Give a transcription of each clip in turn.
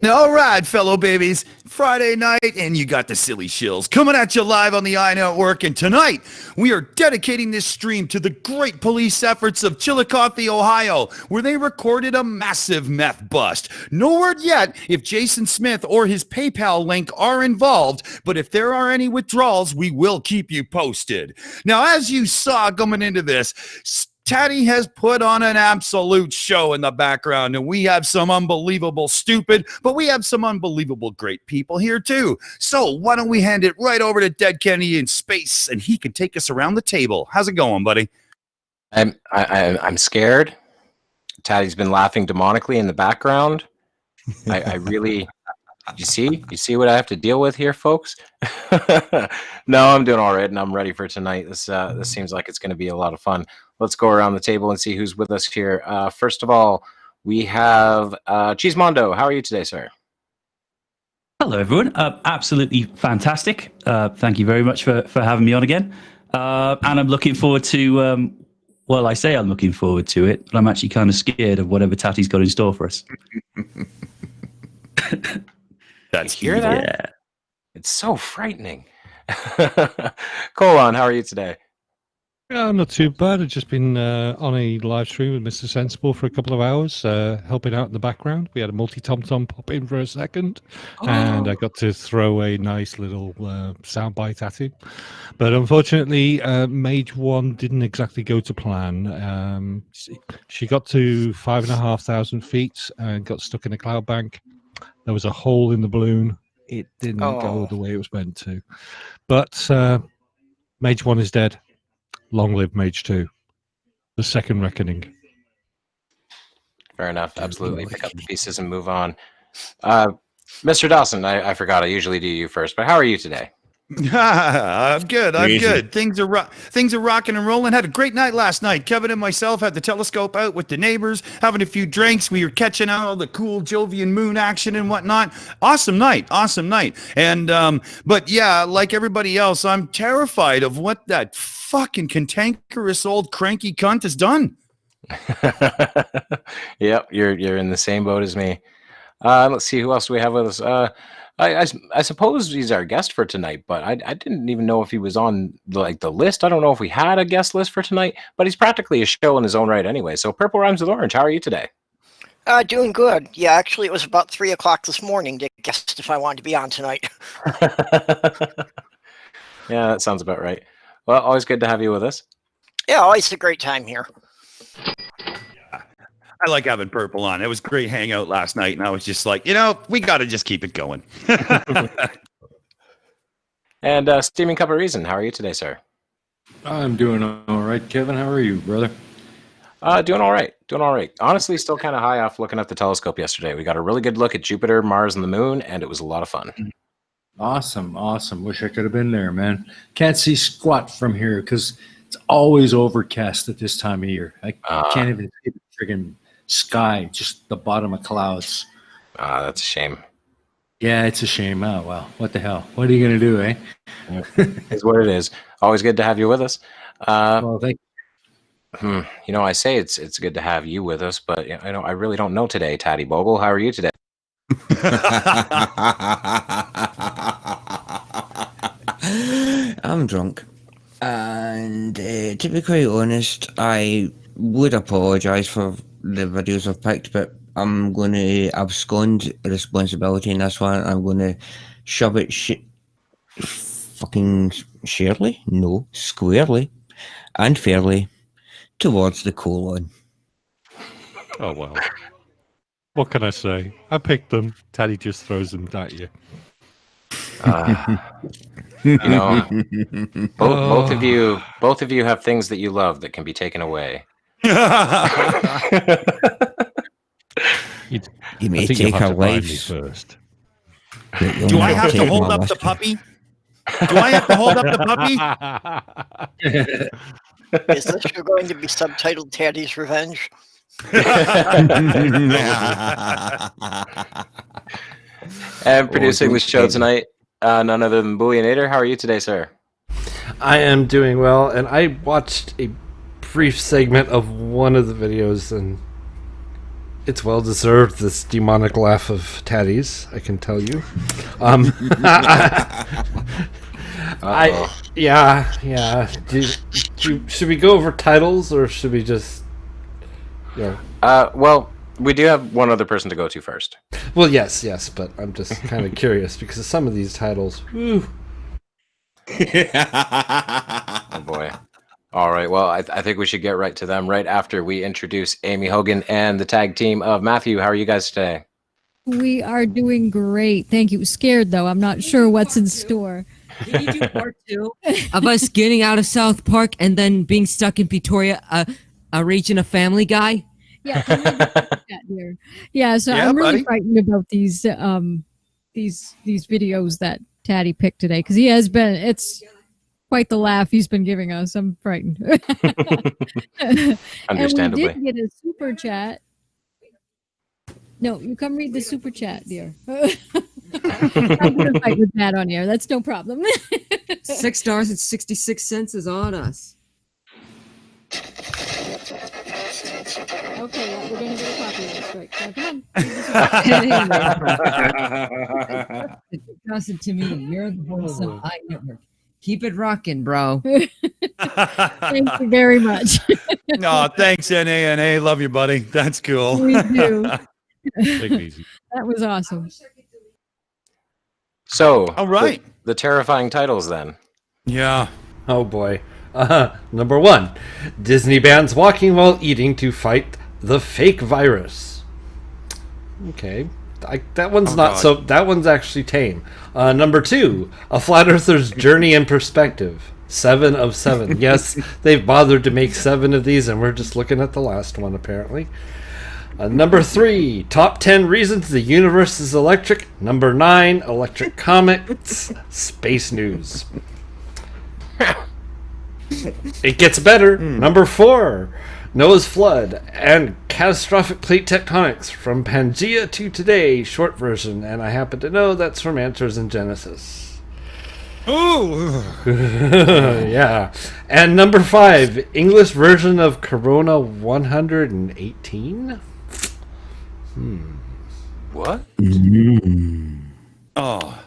All right, fellow babies, Friday night, and you got the silly shills coming at you live on the EiE Network. And tonight, we are dedicating this stream to the great police efforts of Chillicothe, Ohio, where they recorded a massive meth bust. No word yet if Jason Smith or his PayPal link are involved, but if there are any withdrawals, we will keep you posted. Now, as you saw coming into this, Tatty has put on an absolute show in the background, and we have some unbelievable stupid, but we have some unbelievable great people here too. So why don't we hand it right over to DeadKennedyInSpace, and he can take us around the table. How's it going, buddy? I'm scared. Tatty's been laughing demonically in the background. I really. You see what I have to deal with here, folks? No, I'm doing all right, and I'm ready for tonight. This seems like it's going to be a lot of fun. Let's go around the table and see who's with us here. First of all, we have Cheesemondo. How are you today, sir? Hello, everyone. Absolutely fantastic. Thank you very much for having me on again. And I'm looking forward to, well, I say I'm looking forward to it, but I'm actually kind of scared of whatever Tatty's got in store for us. That's you hear that? Yeah. It's so frightening. Colon, how are you today? Yeah, not too bad. I've just been on a live stream with Mr. Sensible for a couple of hours, helping out in the background. We had a multi-tom-tom pop in for a second, and I got to throw a nice little soundbite at him. But unfortunately, Mage 1 didn't exactly go to plan. She got to 5,500 feet and got stuck in a cloud bank. There was a hole in the balloon. It didn't go the way it was meant to. But Mage 1 is dead. Long live Mage 2. The second reckoning. Fair enough. Absolutely. Pick up the pieces and move on. Mr. Dawson, I forgot. I usually do you first, but how are you today? I'm good. I'm good. Things are rocking and rolling. Had a great night last night. Kevin and myself had the telescope out with the neighbors, having a few drinks. We were catching out all the cool Jovian moon action and whatnot. Awesome night. Awesome night. And but yeah, like everybody else, I'm terrified of what that fucking cantankerous old cranky cunt has done. Yep, you're in the same boat as me. Let's see, who else do we have with us? I suppose he's our guest for tonight, but I didn't even know if he was on the list. I don't know if we had a guest list for tonight, but he's practically a show in his own right anyway. So Purple Rhymes with Orange, how are you today? Doing good. Yeah, actually, it was about 3 o'clock this morning to guess if I wanted to be on tonight. Yeah, that sounds about right. Well, always good to have you with us. Yeah, always a great time here. I like having Purple on. It was a great hangout last night, and I was just like, we got to just keep it going. And Steaming Cup of Reason, how are you today, sir? I'm doing all right, Kevin. How are you, brother? Doing all right. Doing all right. Honestly, still kind of high off looking at the telescope yesterday. We got a really good look at Jupiter, Mars, and the Moon, and it was a lot of fun. Awesome, awesome. Wish I could have been there, man. Can't see squat from here because it's always overcast at this time of year. I can't even see the friggin' sky, just the bottom of clouds. That's a shame. Yeah, it's a shame. Oh, well, what the hell? What are you going to do, eh? It's what it is. Always good to have you with us. Well, thank you. I say it's good to have you with us, but I really don't know today, Tattie-Bogle. How are you today? I'm drunk. And to be quite honest, I would apologise for the videos I've picked, but I'm going to abscond responsibility in this one. I'm going to shove it fucking sharely? No, squarely and fairly towards the colon. Oh, well. What can I say? I picked them. Taddy just throws them at you. Both of you have things that you love that can be taken away. You may take our lives first. Do I have to hold up the puppy? Do I have to hold up the puppy? Is this going to be subtitled Tatty's Revenge? And producing the show tonight, none other than Booleanenator. How are you today, sir? I am doing well, and I watched a brief segment of one of the videos, and It's well deserved, this demonic laugh of Tattie's, I can tell you. Yeah. Should we go over titles, or should we just... Well, we do have one other person to go to first. Well, yes, but I'm just kind of curious, because some of these titles... Whew. Oh, boy. All right, well, I think we should get right to them right after we introduce Aimee Hogan and the tag team of Matthew. How are you guys today? We are doing great. Thank you. Scared, though. I'm not sure what's in store. Can you do part 2 of us getting out of South Park and then being stuck in Pretoria, a region of Family Guy? Yeah. So Yeah, I'm really buddy. frightened about these videos that Tatty picked today, because he has been. It's quite the laugh he's been giving us. I'm frightened. Understandably. And we did get a super chat. No, you come read the super chat, dear. I'm gonna fight with that on air. That's no problem. $6.66 is on us. Okay, well, we're gonna get a copyright strike. So come on. Dawson, to me, you're the voice of EiE Network. Keep it rocking, bro. Thank you very much. No, thanks, NA. Love you, buddy. That's cool. We do. Take it easy. That was awesome. So, All right. the terrifying titles then. Yeah. Oh boy. Number 1. Disney bans walking while eating to fight the fake virus. Okay. That one's that one's actually tame. Number 2. A flat earther's journey and perspective. 7 of 7. Yes, they've bothered to make 7 of these, and we're just looking at the last one, apparently. Number 3, top 10 reasons the universe is electric. Number 9, electric comets, space news. It gets better. Number 4, Noah's flood and catastrophic plate tectonics from Pangea to today, short version. And I happen to know that's from Answers in Genesis. Ooh. Yeah. And number 5, English version of Corona 118. What? Oh.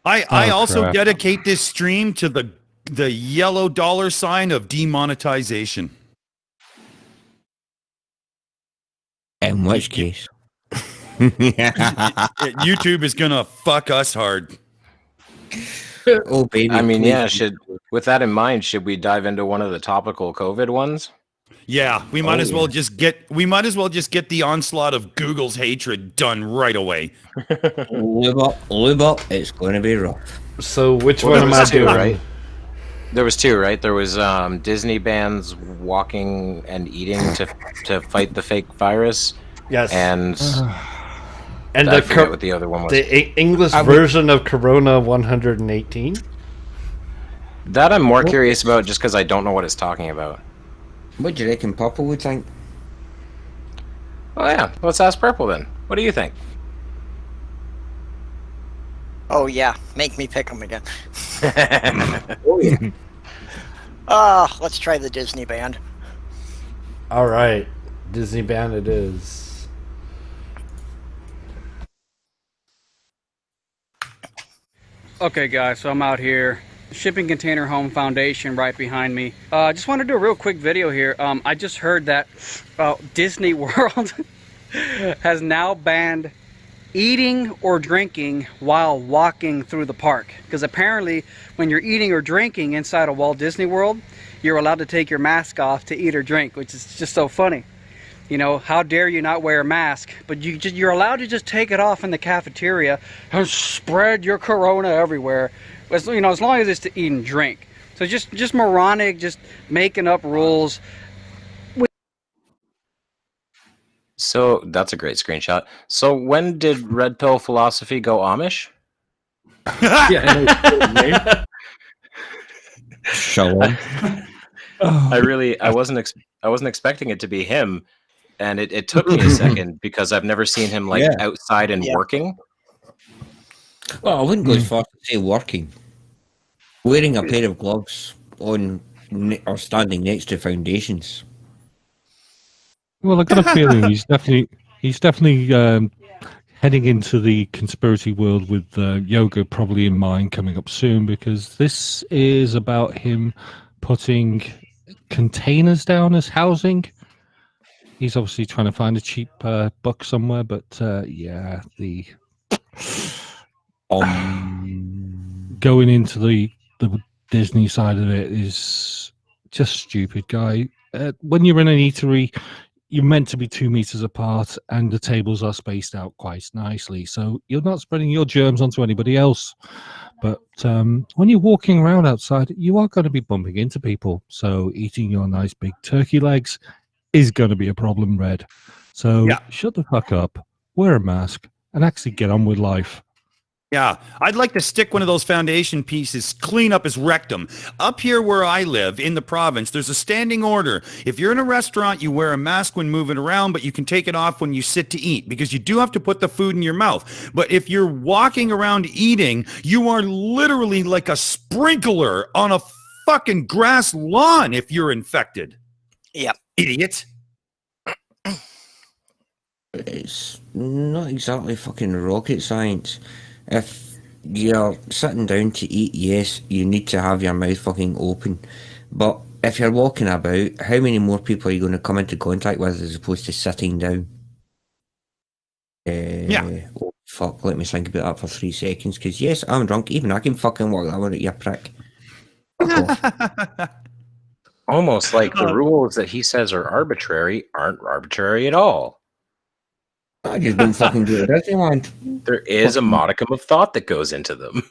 I also crap. dedicate this stream to the yellow $ of demonetization. In which case? YouTube is gonna fuck us hard. Oh, baby. I mean, please. yeah, with that in mind, should we dive into one of the topical COVID ones? Yeah, we might as well just get the onslaught of Google's hatred done right away. Lube up. It's going to be rough. So which Well, one there am I was two, doing? right? There was 2, right? There was Disney bans walking and eating to fight the fake virus, Yes. and And I the forget what the other one was. English version of Corona 118. That I'm more curious about just because I don't know what it's talking about. What do you reckon Purple would think? Oh yeah, let's ask Purple then. What do you think? Oh yeah, make me pick them again. Oh, yeah. Let's try the Disney band. All right, Disney band it is. Okay guys, so I'm out here, Shipping Container Home Foundation right behind me. Just want to do a real quick video here. I just heard that Disney World has now banned eating or drinking while walking through the park. Because apparently when you're eating or drinking inside of Walt Disney World, you're allowed to take your mask off to eat or drink, which is just so funny. You know, how dare you not wear a mask? But you're allowed to just take it off in the cafeteria and spread your corona everywhere. As, you know, as long as it's to eat and drink. So just moronic, just making up rules. So that's a great screenshot. So when did Red Pill Philosophy go Amish? Shalom. I wasn't expecting it to be him, and it took me a second because I've never seen him like outside and working. Well, I wouldn't go as far as to say working. Wearing a pair of gloves on or standing next to foundations. Well, I got a feeling he's He's definitely heading into the conspiracy world with yoga probably in mind coming up soon, because this is about him putting containers down as housing. He's obviously trying to find a cheap buck somewhere, but yeah, the going into the Disney side of it is just stupid, guy. When you're in an eatery, you're meant to be 2 meters apart, and the tables are spaced out quite nicely, so you're not spreading your germs onto anybody else. But when you're walking around outside, you are going to be bumping into people, so eating your nice big turkey legs is going to be a problem, Red. So shut the fuck up, wear a mask, and actually get on with life. Yeah, I'd like to stick one of those foundation pieces clean up his rectum. Up here where I live, in the province, there's a standing order. If you're in a restaurant, you wear a mask when moving around, but you can take it off when you sit to eat, because you do have to put the food in your mouth. But if you're walking around eating, you are literally like a sprinkler on a fucking grass lawn if you're infected. Yep. Idiot. It's not exactly fucking rocket science. If you're sitting down to eat, yes, you need to have your mouth fucking open. But if you're walking about, how many more people are you going to come into contact with as opposed to sitting down? Oh, fuck, let me think about that for 3 seconds, because yes, I'm drunk. Even I can fucking work that one at, you prick. Almost like the rules that he says are arbitrary aren't arbitrary at all. I just don't fucking do it. Disneyland. There is a modicum of thought that goes into them.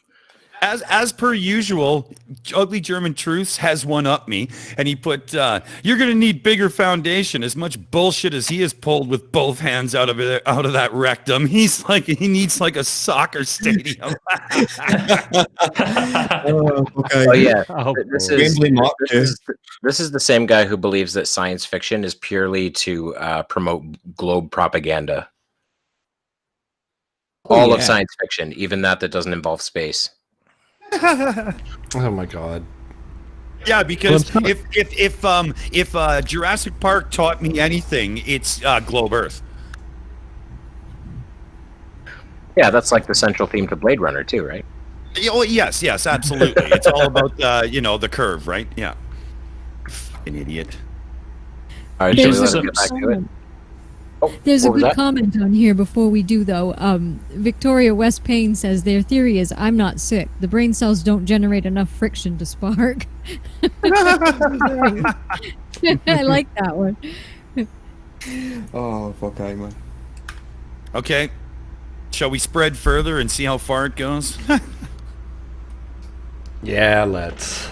As per usual, Ugly German Truths has one up me, and he put, "You're going to need bigger foundation." As much bullshit as he has pulled with both hands out of that rectum, he needs like a soccer stadium. Okay. Oh yeah, this is the same guy who believes that science fiction is purely to promote globe propaganda. All of science fiction, even that doesn't involve space. Oh my god. Yeah, because if Jurassic Park taught me anything, it's globe Earth. Yeah, that's like the central theme to Blade Runner too, right? Oh yes, absolutely. It's all about the curve, right? Yeah. An idiot. All right, let's get back to it. There's a good comment on here before we do, though. Victoria West Payne says their theory is I'm not sick. The brain cells don't generate enough friction to spark. I like that one. Oh, fuck, man. Okay. Shall we spread further and see how far it goes? Yeah, let's.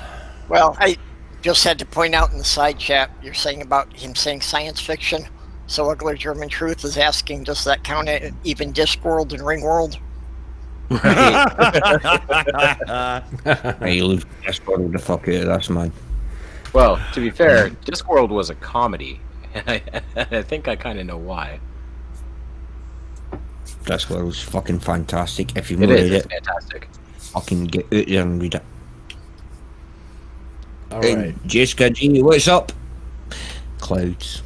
Well, I just had to point out in the side chat, you're saying about him saying science fiction. So Ugly German Truth is asking, does that count at even Discworld and Ringworld? Hey, you leave Discworld the fuck out of this, man. Well, to be fair, Discworld was a comedy. And I think I kind of know why. Discworld was fucking fantastic. If you've not read it, fantastic. Fucking get out there and read it. Alright. Jessica G, what's up? Clouds.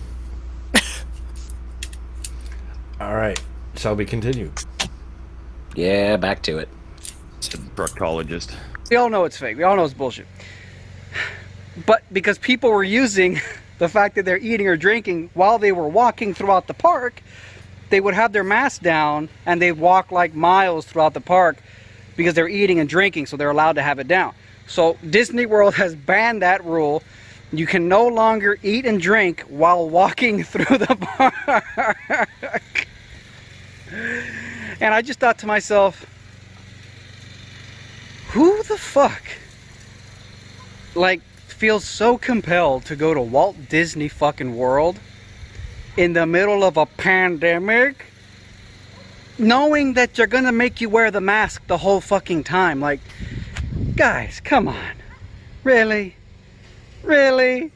Alright, shall we continue? Yeah, back to it. Proctologist. We all know it's fake. We all know it's bullshit. But because people were using the fact that they're eating or drinking while they were walking throughout the park, they would have their mask down and they'd walk like miles throughout the park because they're eating and drinking, so they're allowed to have it down. So Disney World has banned that rule. You can no longer eat and drink while walking through the park. And I just thought to myself, who the fuck feels so compelled to go to Walt Disney fucking World in the middle of a pandemic, knowing that you're gonna make you wear the mask the whole fucking time? Like, guys, come on. Really? Really?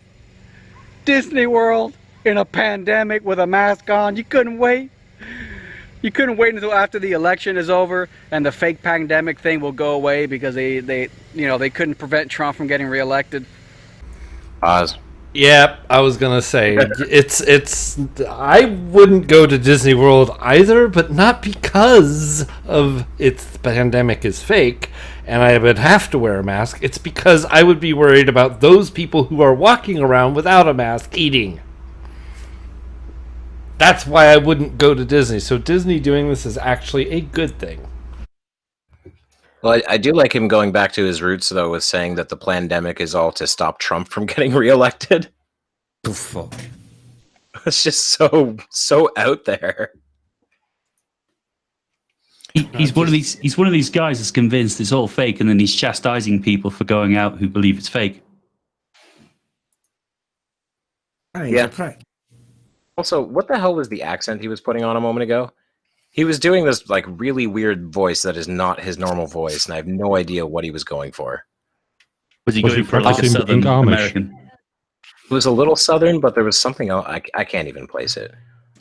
Disney World in a pandemic with a mask on? You couldn't wait? You couldn't wait until after the election is over and the fake pandemic thing will go away because they couldn't prevent Trump from getting reelected? Oz, Yep, I was gonna say it's. I wouldn't go to Disney World either, but not because of the pandemic is fake, and I would have to wear a mask. It's because I would be worried about those people who are walking around without a mask eating. That's why I wouldn't go to Disney. So Disney doing this is actually a good thing. Well, I do like him going back to his roots, though, with saying that the pandemic is all to stop Trump from getting reelected. Oh, fuck. It's just so out there. He's one of these guys that's convinced it's all fake, and then he's chastising people for going out who believe it's fake. Yeah. Also, what the hell was the accent he was putting on a moment ago? He was doing this like really weird voice that is not his normal voice, and I have no idea what he was going for. Was he going for like a Southern American? It was a little Southern, but there was something else. I can't even place it.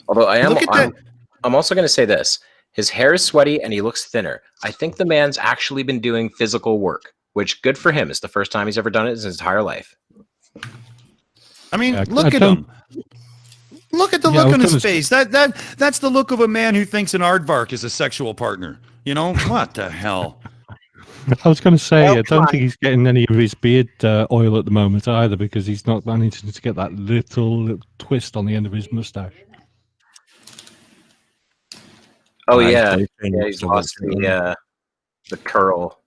Although I'm also going to say this. His hair is sweaty and he looks thinner. I think the man's actually been doing physical work, which good for him. It's the first time he's ever done it in his entire life. I mean, look at him. Look at the look on his face. That's the look of a man who thinks an aardvark is a sexual partner. You know, what the hell? I was going to say, I don't think he's getting any of his beard oil at the moment either, because he's not managing to get that little twist on the end of his mustache. Oh, yeah. He's lost the curl.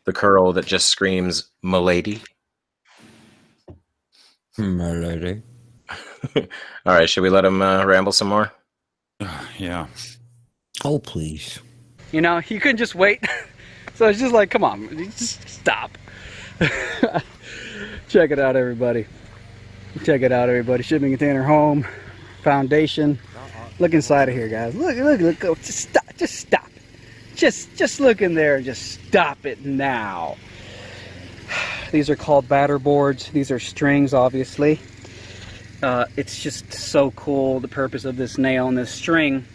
The curl that just screams, "Milady." Milady. All right, should we let him ramble some more? Yeah. Oh, please. You know, you couldn't just wait. So it's just like, come on, just stop. Check it out, everybody. Check it out, everybody. Shipping container home, foundation. Look inside of here, guys. Look. Just stop. Just look in there and just stop it now. These are called batter boards. These are strings, obviously. It's just so cool, the purpose of this nail and this string.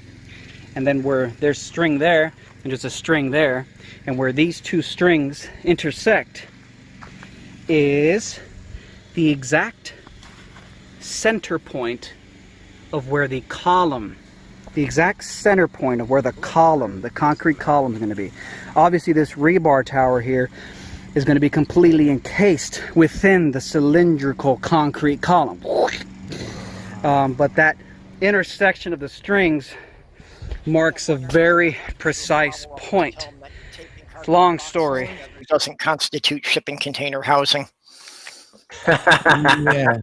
And then where there's string there, and there's a string there, and where these two strings intersect is the exact center point of where the column, the exact center point of where the concrete column is going to be. Obviously, this rebar tower here is going to be completely encased within the cylindrical concrete column. But that intersection of the strings marks a very precise point. Long story. It doesn't constitute shipping container housing. Yeah.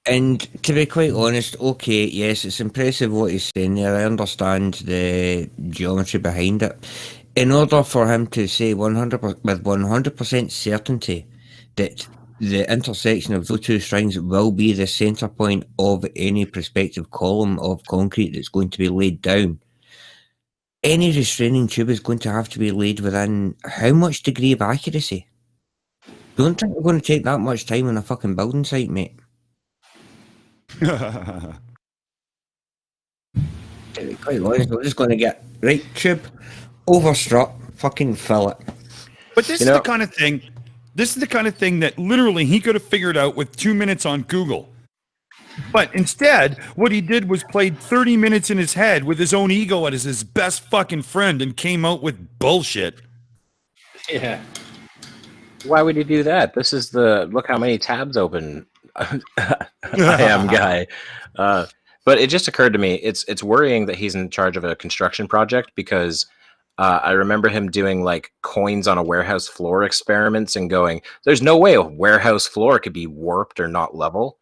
And to be quite honest, okay, yes, it's impressive what he's saying there. I understand the geometry behind it. In order for him to say 100% certainty that the intersection of those two strings will be the centre point of any prospective column of concrete that's going to be laid down, any restraining tube is going to have to be laid within how much degree of accuracy? Don't think we're going to take that much time on a fucking building site, mate. To be quite honest, we're just going to get right tube, overstrut, fucking fill it. But this is the kind of thing. This is the kind of thing that literally he could have figured out with 2 minutes on Google. But instead, what he did was played 30 minutes in his head with his own ego as his best fucking friend and came out with bullshit. Yeah. Why would he do that? This is the look how many tabs open I am guy. But it just occurred to me, it's worrying that he's in charge of a construction project because I remember him doing like coins on a warehouse floor experiments and going, there's no way a warehouse floor could be warped or not level.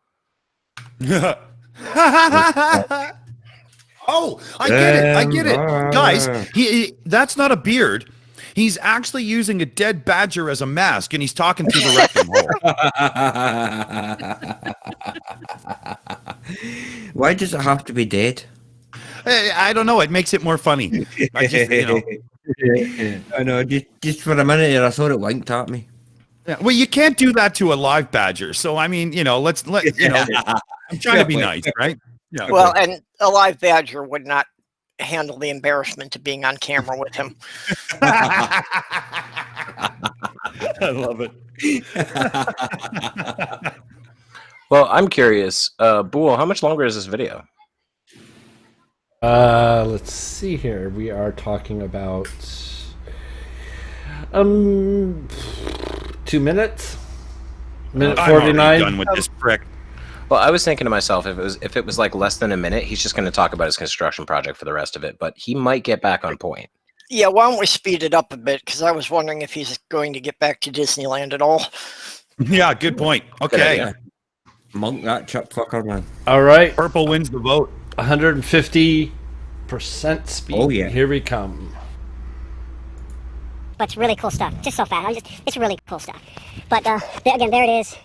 Oh, I get it. Guys, he that's not a beard. He's actually using a dead badger as a mask, and he's talking through the rectum hole. Why does it have to be dead? I don't know. It makes it more funny. I just, I know. Just for a minute there, I thought it winked at me. Yeah, well, you can't do that to a live badger. So I mean, I'm trying to be nice, right? Yeah. Well, and a live badger would not handle the embarrassment of being on camera with him. I love it. Well, I'm curious. Boole, how much longer is this video? Let's see here. We are talking about 2 minutes. Minute I'm already 49. done with this prick. Well, I was thinking to myself, if it was like less than a minute, he's just going to talk about his construction project for the rest of it. But he might get back on point. Yeah, why don't we speed it up a bit? Because I was wondering if he's going to get back to Disneyland at all. Yeah, good point. Okay. Yeah. Monk that chip fucker, man. All right. Purple wins the vote. 150% speed. Oh, yeah. Here we come. But it's really cool stuff. Just so fast. It's really cool stuff. But again, there it is.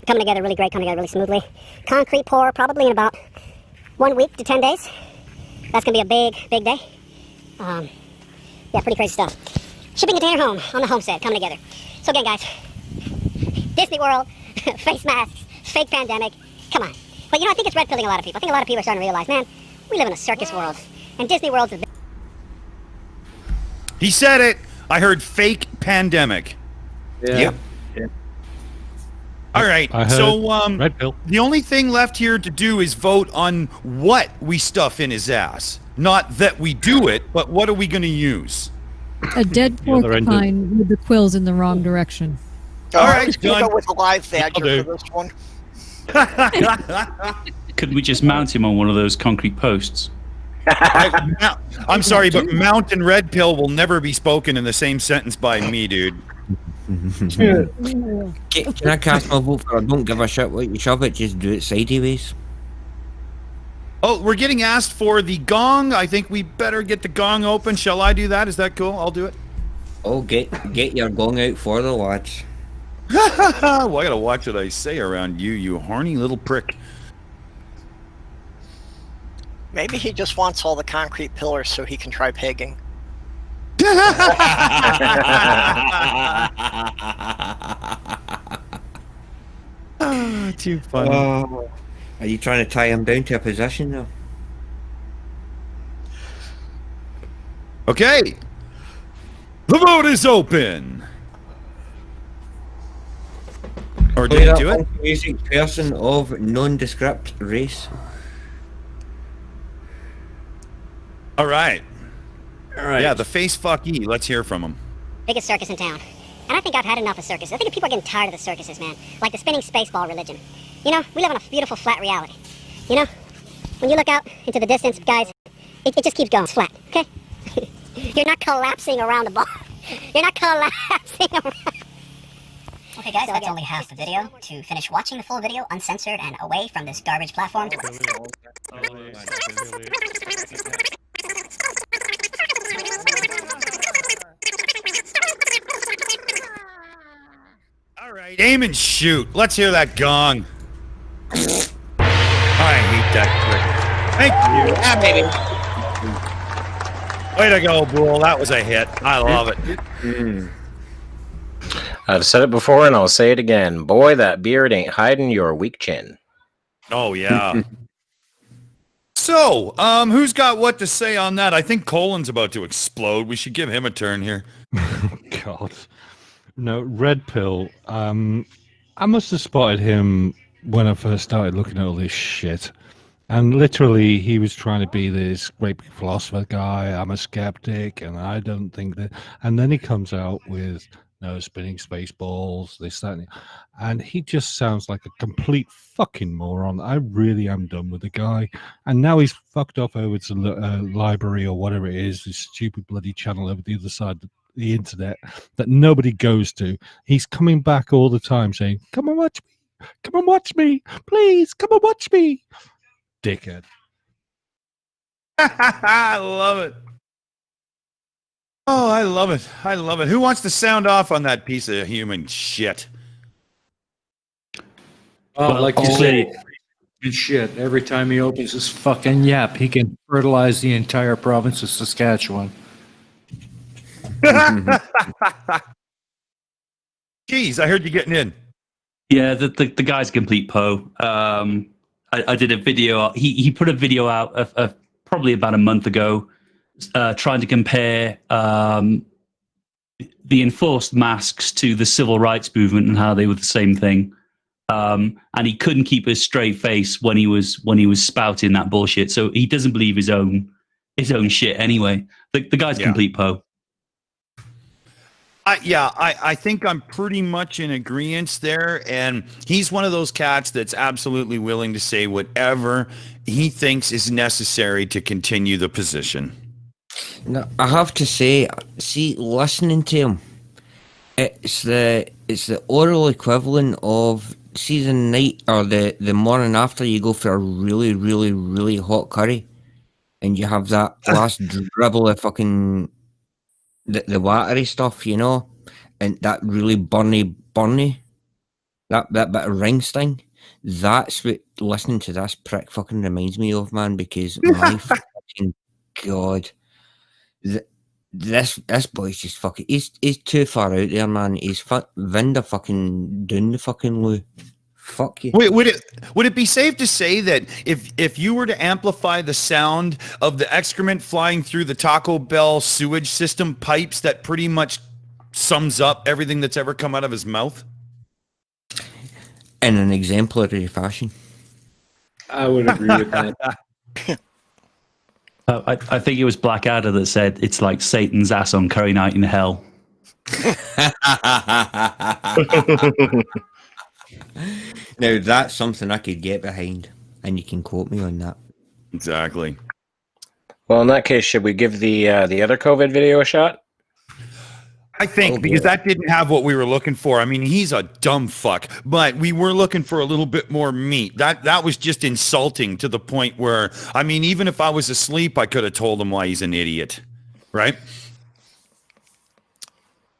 Coming together really great, coming together really smoothly. Concrete pour probably in about 1 week to 10 days. That's going to be a big, big day. Yeah, pretty crazy stuff. Shipping container home on the homestead coming together. So again, guys, Disney World, face masks, fake pandemic. Come on. But I think it's red pilling a lot of people. I think a lot of people are starting to realize, man, we live in a circus world. And Disney World's a He said it. I heard fake pandemic. Yeah. All right. I heard So red pill. the only thing left here to do is vote on what we stuff in his ass. Not that we do it, but what are we going to use? A dead other end of- porcupine with the quills in the wrong direction. All right, Let's go done. with a live badger do. for this one. Could we just mount him on one of those concrete posts? I'm sorry, but Mount and Red Pill will never be spoken in the same sentence by me, dude. Can I cast my vote for I don't give a shit what you shove it, just do it sideways? Oh, we're getting asked for the gong. I think we better get the gong open. Shall I do that? Is that cool? I'll do it. Oh, get your gong out for the lads. Well, I gotta watch what I say around you, you horny little prick. Maybe he just wants all the concrete pillars so he can try pegging. Too funny. Are you trying to tie him down to a position though? Okay. The vote is open. Or did he do it? Music person of nondescript race. All right. All right. Yeah, the face fuck E. Let's hear from him. biggest circus in town. And I think I've had enough of circuses. I think people are getting tired of the circuses, man. Like the spinning space ball religion. We live in a beautiful flat reality. When you look out into the distance, guys, it just keeps going. It's flat, okay? You're not collapsing around the ball. You're not collapsing around. Okay, guys, that's only half the video. To finish watching the full video uncensored and away from this garbage platform. All right, aim and shoot. Let's hear that gong. I hate that trick. Thank you. Yeah, baby. Way to go, Boole. That was a hit. I love it. I've said it before and I'll say it again. Boy, that beard ain't hiding your weak chin. Oh, yeah. So, who's got what to say on that? I think Colin's about to explode. We should give him a turn here. God. No, Red Pill. I must have spotted him when I first started looking at all this shit. And literally, he was trying to be this great big philosopher guy. I'm a skeptic, and I don't think that. And then he comes out with no spinning space balls, this, that, and he just sounds like a complete fucking moron. I really am done with the guy. And now he's fucked off over to the library or whatever it is, this stupid bloody channel over the other side of the internet that nobody goes to. He's coming back all the time saying, "Come and watch me. Come and watch me. Please, come and watch me." Dickhead. I love it. Oh, I love it. I love it. Who wants to sound off on that piece of human shit? Well, like you say, good shit. Every time he opens his fucking yap, he can fertilize the entire province of Saskatchewan. Jeez, I heard you getting in. Yeah, the guy's a complete Poe. I did a video. He put a video out of probably about a month ago, trying to compare the enforced masks to the civil rights movement and how they were the same thing. And he couldn't keep a straight face when he was spouting that bullshit. So he doesn't believe his own shit anyway. The guy's complete Poe. I think I'm pretty much in agreement there, and he's one of those cats that's absolutely willing to say whatever he thinks is necessary to continue the position. No, I have to say, see, listening to him, it's the oral equivalent of season night or the morning after you go for a really, really, really hot curry, and you have that last dribble of fucking the watery stuff, you know, and that really burny, that bit of ring sting. That's what listening to this prick fucking reminds me of, man, because my fucking God, this boy's just fucking, he's too far out there, man. He's Vinda fucking doing the fucking loo. Fuck you. Wait, would it be safe to say that if you were to amplify the sound of the excrement flying through the Taco Bell sewage system pipes, that pretty much sums up everything that's ever come out of his mouth? In an exemplary fashion. I would agree with that. I think it was Blackadder that said it's like Satan's ass on curry night in hell. Now that's something I could get behind, and you can quote me on that. Exactly. Well, in that case, should we give the other COVID video a shot? I think because that didn't have what we were looking for. I mean, he's a dumb fuck, but we were looking for a little bit more meat. That was just insulting to the point where, I mean, even if I was asleep, I could have told him why he's an idiot, right?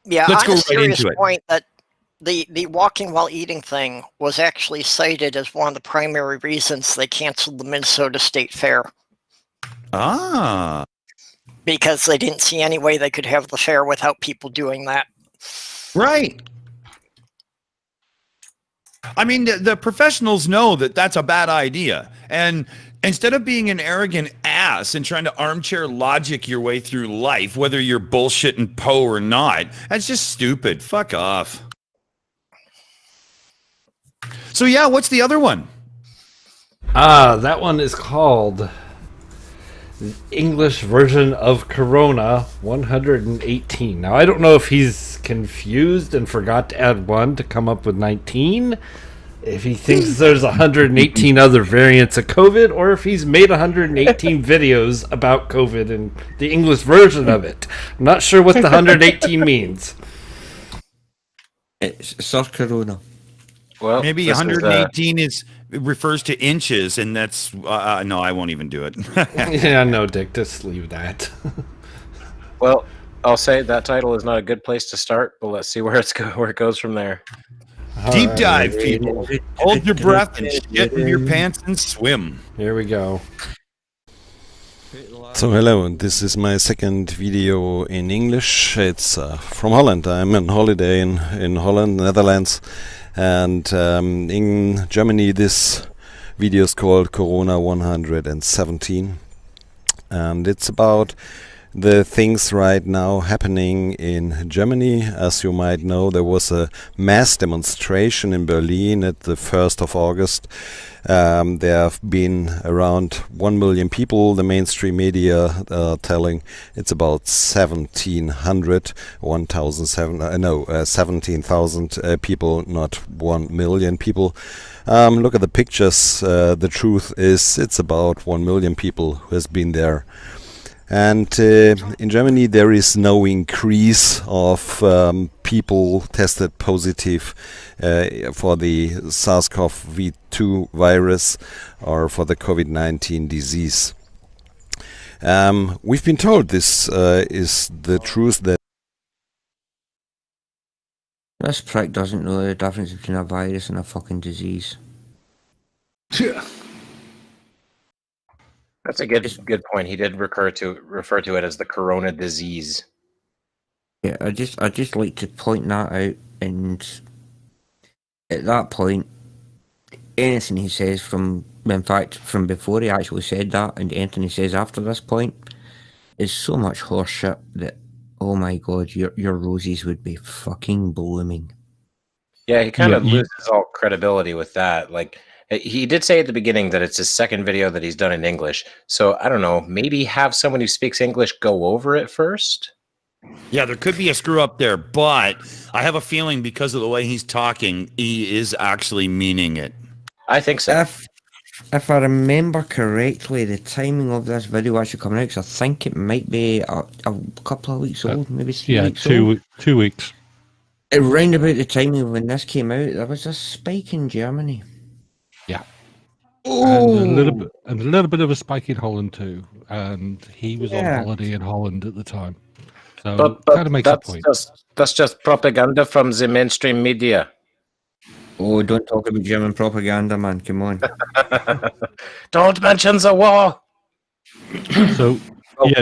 Yeah, Let's on go a right serious into it. point, that the walking while eating thing was actually cited as one of the primary reasons they canceled the Minnesota State Fair. Ah. Because they didn't see any way they could have the fair without people doing that. Right. I mean, the professionals know that that's a bad idea. And instead of being an arrogant ass and trying to armchair logic your way through life, whether you're bullshitting Poe or not, that's just stupid. Fuck off. So yeah, what's the other one? That one is called the English version of Corona 118. Now, I don't know if he's confused and forgot to add 1 to come up with 19, if he thinks there's 118 other variants of COVID, or if he's made 118 videos about COVID and the English version of it. I'm not sure what the 118 means. It's Sir Corona. Well, maybe 118 refers to inches, and that's no, I won't even do it. Yeah, no, Dick, just leave that. Well, I'll say that title is not a good place to start, but let's see where it goes from there. Deep dive, people. Hold your breath and shit in your pants and swim. Here we go. So hello, this is my second video in English. It's from Holland. I'm on holiday in Holland, Netherlands. And in Germany, this video is called Corona 117. And it's about the things right now happening in Germany. As you might know, there was a mass demonstration in Berlin at the 1st of August. There have been around 1 million people. The mainstream media telling it's about 17,000 people, not 1 million people. Look at the pictures. The truth is it's about 1 million people who has been there. And in Germany there is no increase of people tested positive for the SARS-CoV-2 virus or for the COVID-19 disease. We've been told this is the truth that this prick doesn't know the difference between a virus and a fucking disease. Yeah. That's a good point. He did refer to it as the corona disease. Yeah, I just like to point that out, and at that point, anything he says from before he actually said that, and anything he says after this point, is so much horseshit that oh my god, your roses would be fucking blooming. Yeah, he kind of loses all credibility with that. Like, he did say at the beginning that it's his second video that he's done in English. So I don't know, maybe have someone who speaks English go over it first? Yeah, there could be a screw up there, but I have a feeling because of the way he's talking, he is actually meaning it. I think so. If I remember correctly, the timing of this video actually coming out, because I think it might be a couple of weeks old, maybe 3 weeks old. 2 weeks. Around about the timing of when this came out, there was a spike in Germany. Yeah. And a little bit of a spike in Holland too. And he was on holiday in Holland at the time. So But kind of makes a point. that's just propaganda from the mainstream media. Oh, don't talk about German propaganda, man. Come on. Don't mention the war. So,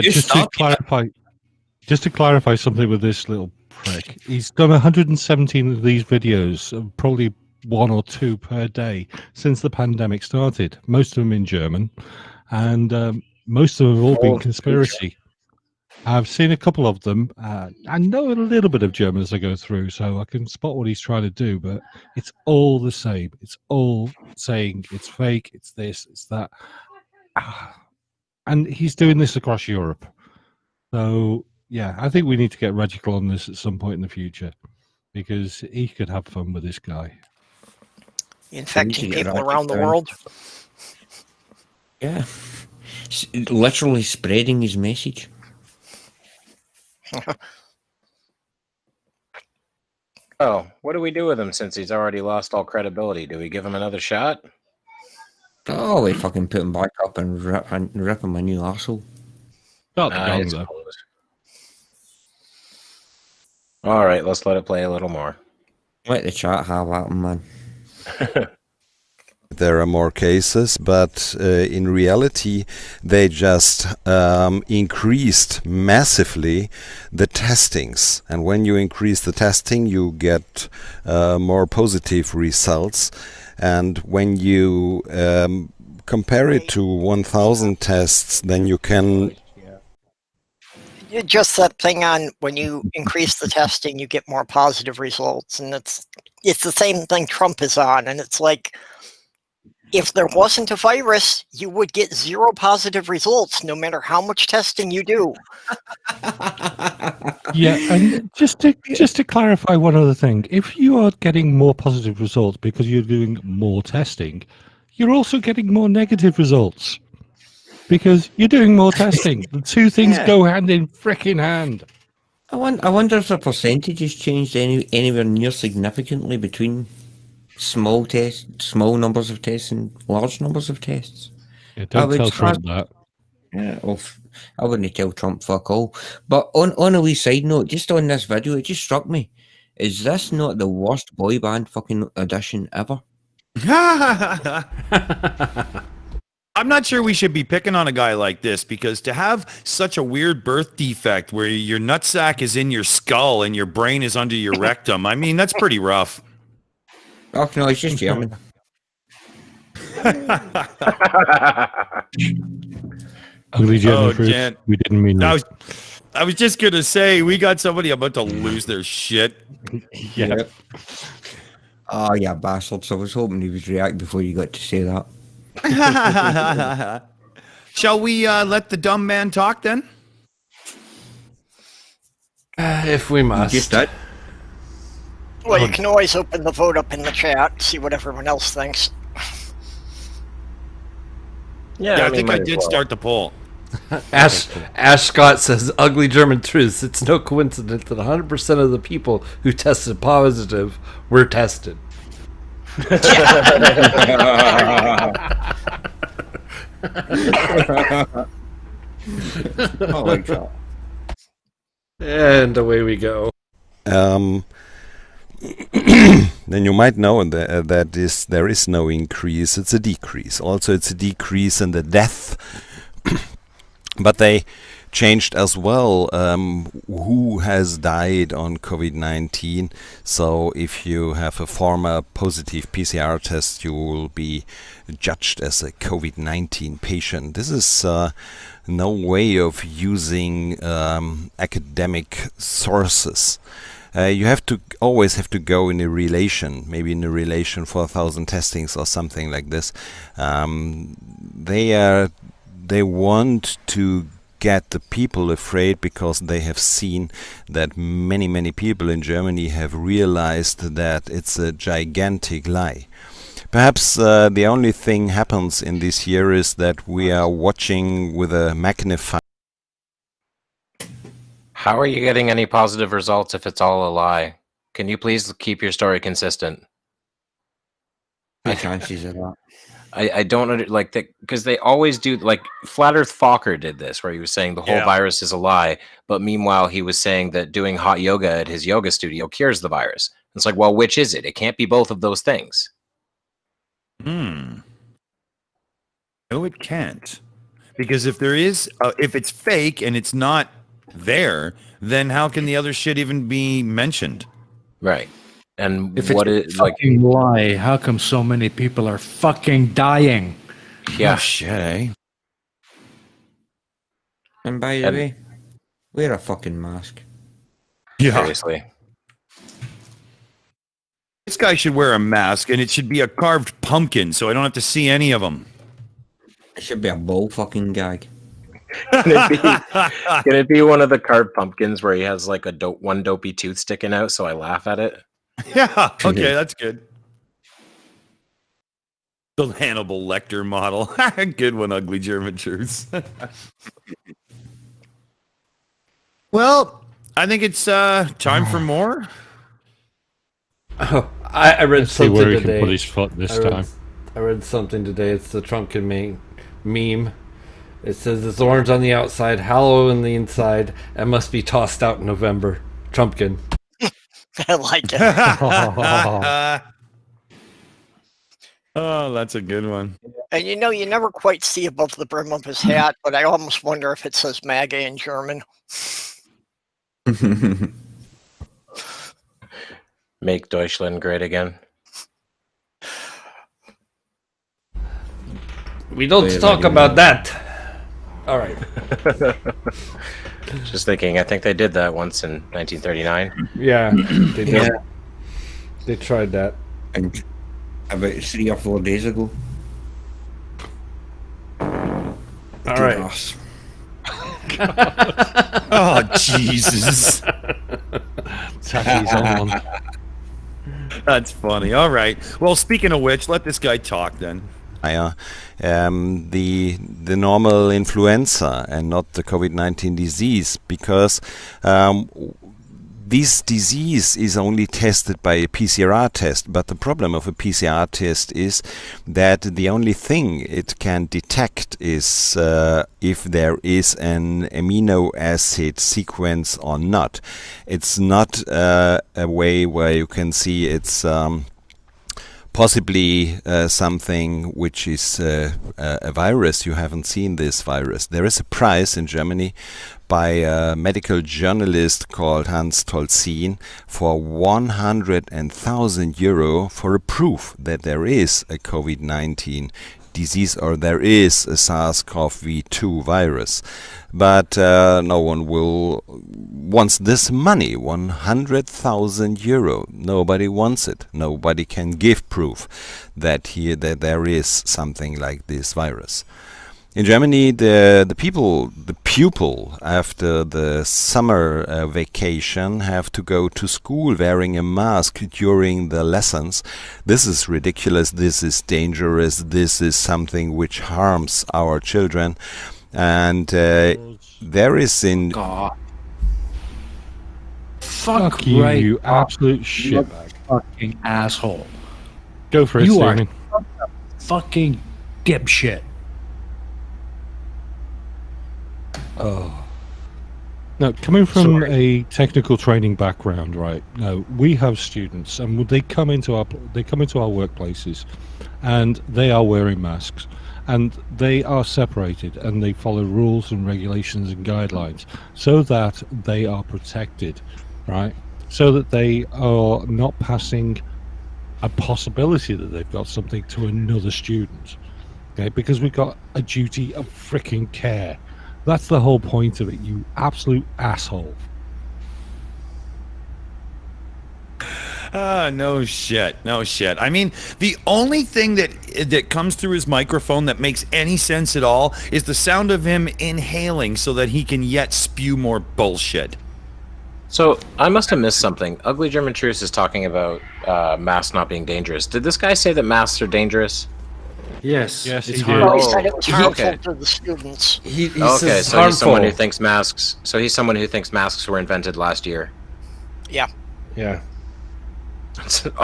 just to clarify something with this little prick, he's done 117 of these videos, probably 1 or 2 per day since the pandemic started. Most of them in German, and most of them have all been conspiracy. I've seen a couple of them. I know a little bit of German as I go through, so I can spot what he's trying to do, but it's all the same. It's all saying it's fake, it's this, it's that. And he's doing this across Europe. So, yeah, I think we need to get Regical on this at some point in the future, because he could have fun with this guy. Infecting people around the world. Yeah. Literally spreading his message. Oh, what do we do with him since he's already lost all credibility? Do we give him another shot? Oh, we fucking put him back up and rip him a new arsehole. Not the gun, though. All right, let's let it play a little more. Let the chat have at him, man. There are more cases, but in reality, they just increased massively the testings. And when you increase the testing, you get more positive results. And when you compare it to 1,000 tests, then you can... Just that thing on when you increase the testing, you get more positive results. And it's the same thing Trump is on. And it's like... if there wasn't a virus, you would get 0 positive results, no matter how much testing you do. Yeah, and just to clarify one other thing, if you are getting more positive results because you're doing more testing, you're also getting more negative results because you're doing more testing. The two things go hand in frickin' hand. I wonder if the percentages changed anywhere near significantly between small numbers of tests and large numbers of tests. Yeah, don't tell Trump that. Yeah, well, I wouldn't tell Trump fuck all. But on a wee side note, just on this video, it just struck me: is this not the worst boy band fucking audition ever? I'm not sure we should be picking on a guy like this, because to have such a weird birth defect where your nutsack is in your skull and your brain is under your rectum, I mean, that's pretty rough. Oh, no, it's just German. Ugly German we didn't mean that. I was just going to say, we got somebody about to lose their shit. Yeah. Oh, yeah, bastards. I was hoping he would react before you got to say that. Shall we let the dumb man talk then? If we must. Just that. Well, you can always open the vote up in the chat, see what everyone else thinks. Yeah, I think I did start the poll. Ash Scott says, ugly German truths. It's no coincidence that 100% of the people who tested positive were tested. Oh my God. And away we go. Then you might know that there is no increase, it's a decrease. Also, it's a decrease in the death. But they changed as well who has died on COVID-19. So if you have a former positive PCR test, you will be judged as a COVID-19 patient. This is no way of using academic sources. You always have to go in a relation, maybe in a relation for 1,000 testings or something like this. They want to get the people afraid because they have seen that many people in Germany have realized that it's a gigantic lie. Perhaps the only thing happens in this year is that we are watching with a magnifying. How are you getting any positive results if it's all a lie? Can you please keep your story consistent? The chances of that. I don't like that because they always do. Like Flat Earth Fokker did this, where he was saying the whole virus is a lie, but meanwhile he was saying that doing hot yoga at his yoga studio cures the virus. It's like, well, which is it? It can't be both of those things. No, it can't. Because if there is, if it's fake and it's not there, then how can the other shit even be mentioned? Right. And If what it's is a like? fucking lie, how come so many people are fucking dying? Yeah, Oh, shit, eh? And by the way, wear a fucking mask. Yeah. Seriously. This guy should wear a mask, and it should be a carved pumpkin, so I don't have to see any of them. It should be a bull fucking gag. Can it be one of the carved pumpkins where he has like one dopey tooth sticking out, so I laugh at it? Yeah, okay, that's good. The Hannibal Lecter model. Good one, Ugly German Truths. Well, I think it's time for more. Oh, I read Let's see something where he today. can put his foot this time. I read something today. It's the Trunken meme. It says it's orange on the outside, hollow on the inside, and must be tossed out in November. Trumpkin. I like it. Oh, that's a good one. And you know, you never quite see above the brim of his hat, but I almost wonder if it says MAGA in German. Make Deutschland great again. We don't talk about that. All right. Just thinking, I think they did that once in 1939. Yeah, they did. Yeah. They tried that. And about 3 or 4 days ago. All right. Oh, Jesus. Tattie's on one. That's funny. All right. Well, speaking of which, let this guy talk then. The normal influenza and not the COVID-19 disease, because this disease is only tested by a PCR test, but the problem of a PCR test is that the only thing it can detect is if there is an amino acid sequence or not. It's not a way where you can see it's possibly something which is a virus. You haven't seen this virus. There is a prize in Germany by a medical journalist called Hans Tolzien for 100,000 euro for a proof that there is a COVID-19 disease or there is a SARS-CoV-2 virus. But no one wants this money, 100,000 euro. Nobody wants it. Nobody can give proof that there is something like this virus. In Germany, the pupil after the summer vacation have to go to school wearing a mask during the lessons. This is ridiculous. This is dangerous. This is something which harms our children. And there is in... Fuck you, right, you absolute shitbag. Fucking asshole. Go for it, You are Stephen. fucking dipshit. Oh. Now, coming from a technical training background, right? Now, we have students, and they come into our workplaces, and they are wearing masks. and they are separated, and they follow rules and regulations and guidelines so that they are protected, right? So that they are not passing a possibility that they've got something to another student. Okay, because we've got a duty of freaking care. That's the whole point of it, you absolute asshole. No shit. I mean, the only thing that comes through his microphone that makes any sense at all is the sound of him inhaling so that he can yet spew more bullshit. So, I must have missed something. Ugly German Truce is talking about masks not being dangerous. Did this guy say that masks are dangerous? Yes. Yes, it's he did. harmful. He said it was harmful Okay. to the students. He Okay, says so he's someone who harmful. thinks masks. So he's someone who thinks masks were invented last year. Yeah. Yeah.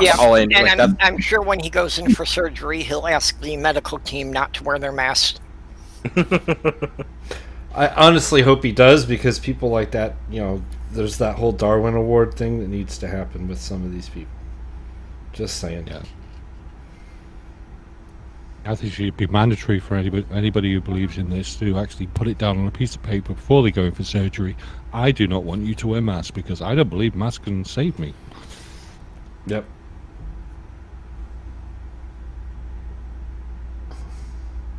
Yeah, All in, and like I'm sure when he goes in for surgery, he'll ask the medical team not to wear their masks. I honestly hope he does, because people like that, there's that whole Darwin Award thing that needs to happen with some of these people. Just saying. Yeah. I think it should be mandatory for anybody who believes in this to actually put it down on a piece of paper before they go in for surgery. I do not want you to wear masks because I don't believe masks can save me. Yep.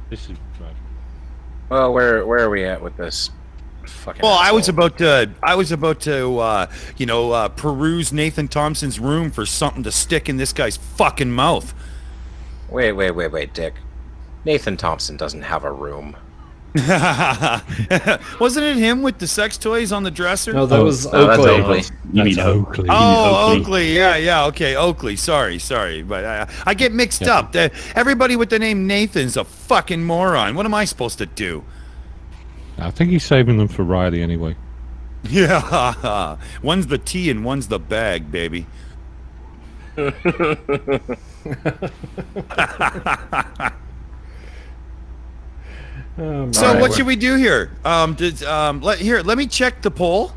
This is bad. Well, where are we at with this? Fucking Well, asshole? I was about to peruse Nathan Thompson's room for something to stick in this guy's fucking mouth. Wait, Dick. Nathan Thompson doesn't have a room. Wasn't it him with the sex toys on the dresser? No, that was No, that's Oakley. Oakley. You mean Oakley. Oh, Oakley. Yeah, okay, Oakley. Sorry, but I get mixed up. Everybody with the name Nathan's a fucking moron. What am I supposed to do? I think he's saving them for Riley anyway. Yeah, one's the tea and one's the bag, baby. So what should we do here? Let me check the poll.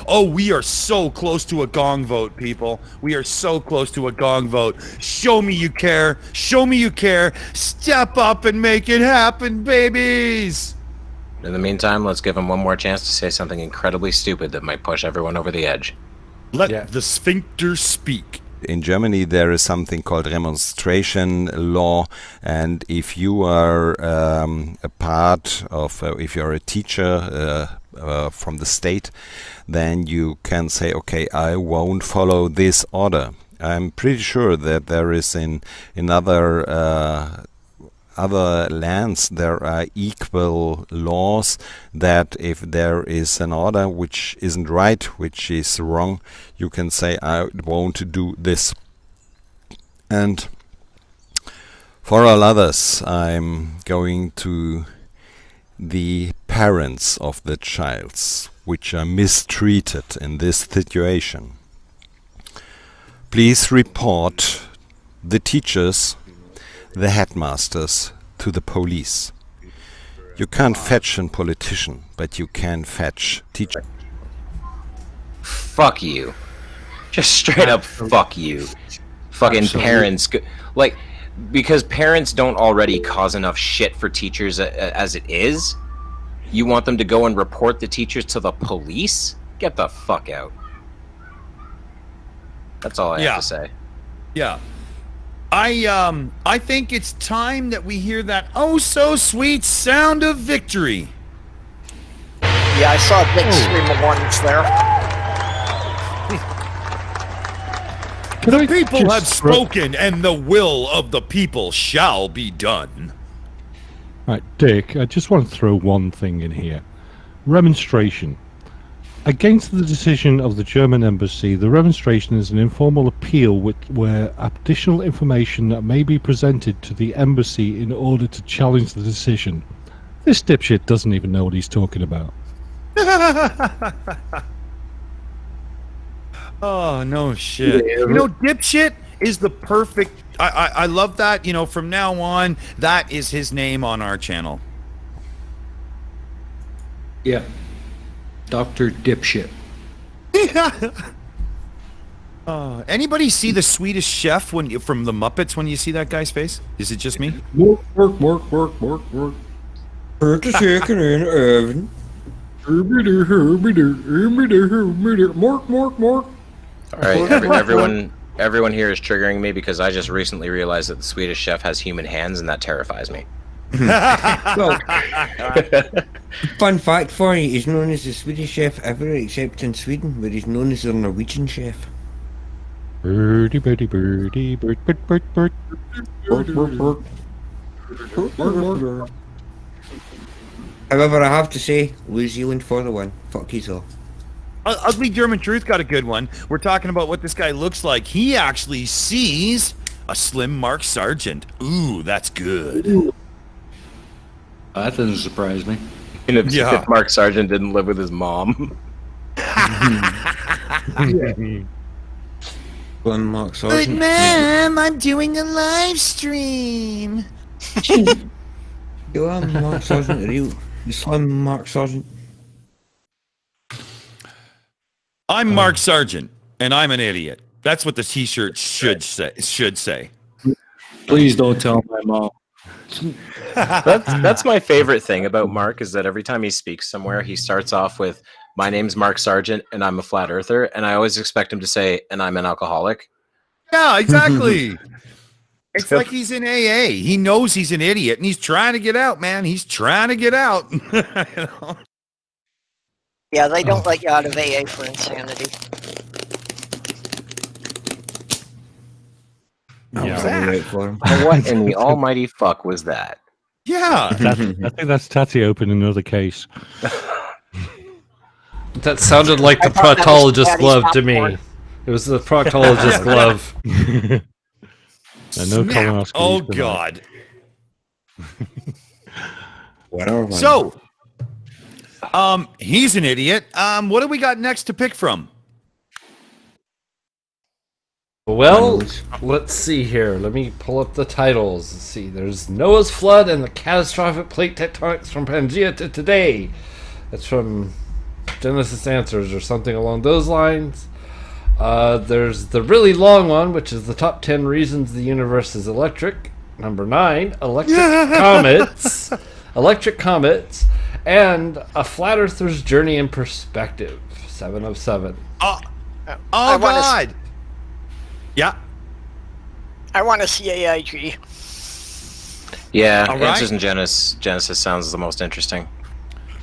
Oh, we are so close to a gong vote, people. We are so close to a gong vote. Show me you care. Step up and make it happen, babies. In the meantime, let's give him one more chance to say something incredibly stupid that might push everyone over the edge. Let the sphincter speak. In Germany, there is something called demonstration law, and if you are a part of, if you're a teacher from the state, then you can say, okay, I won't follow this order. I'm pretty sure that there is in other lands there are equal laws, that if there is an order which isn't right, which is wrong, you can say I won't do this. And for all others, I'm going to the parents of the childs which are mistreated in this situation. Please report the teachers, the headmasters, to the police. You can't fetch a politician, but you can fetch teacher. Fuck you. Just straight up fuck you. Fucking parents. Because parents don't already cause enough shit for teachers as it is. You want them to go and report the teachers to the police? Get the fuck out. That's all I have to say. Yeah. I think it's time that we hear that oh so sweet sound of victory. Yeah, I saw a big stream of ones there. The people have spoken, and the will of the people shall be done. Right, Dick, I just want to throw one thing in here. Remonstration. Against the decision of the German embassy, the remonstration is an informal appeal where additional information that may be presented to the embassy in order to challenge the decision. This dipshit doesn't even know what he's talking about. Oh, no shit. You know, dipshit is the perfect... I love that. You know, from now on, that is his name on our channel. Yeah. Dr. Dipshit. Anybody see the Swedish Chef from the Muppets when you see that guy's face? Is it just me? Work. Put the chicken in the oven. All right, everyone here is triggering me because I just recently realized that the Swedish Chef has human hands, and that terrifies me. Well, fun fact for you, he's known as the Swedish chef ever except in Sweden, where he's known as the Norwegian chef. Birdie, birdie, birdie, bird, bird, bird, bird. However, I have to say, New Zealand for the win. Fuck you all. Ugly German Truth got a good one. We're talking about what this guy looks like. He actually sees a slim Mark Sargent. Ooh, that's good. That doesn't surprise me. And if Mark Sargent didn't live with his mom. Mark Sargent. But Mom, I'm doing a live stream. You are Mark Sargent, real slim Mark Sargent. I'm Mark Sargent, and I'm an idiot. That's what the T-shirt should say. Please don't tell my mom. That's my favorite thing about Mark is that every time he speaks somewhere, he starts off with, "My name's Mark Sargent, and I'm a flat earther," and I always expect him to say, "And I'm an alcoholic." Yeah, exactly. It's like he's in AA. He knows he's an idiot, and he's trying to get out, man. He's trying to get out. You know? Yeah, they don't let you out of AA for insanity. What in the almighty fuck was that? Yeah. I think that's Tatty opening another case. That sounded like the proctologist glove to me. It was the proctologist glove. No colonoscopy. Oh, God. Whatever. So, he's an idiot. What do we got next to pick from? Well, let's see here. Let me pull up the titles. Let's see. There's Noah's Flood and the Catastrophic Plate Tectonics from Pangea to Today. That's from Genesis Answers or something along those lines. There's the really long one, which is the top 10 reasons the universe is electric. Number 9, electric comets, and a flat earther's journey in perspective. 7 of 7. Oh God! Yeah. I want to see AIG. Yeah, All right. Answers in Genesis sounds the most interesting.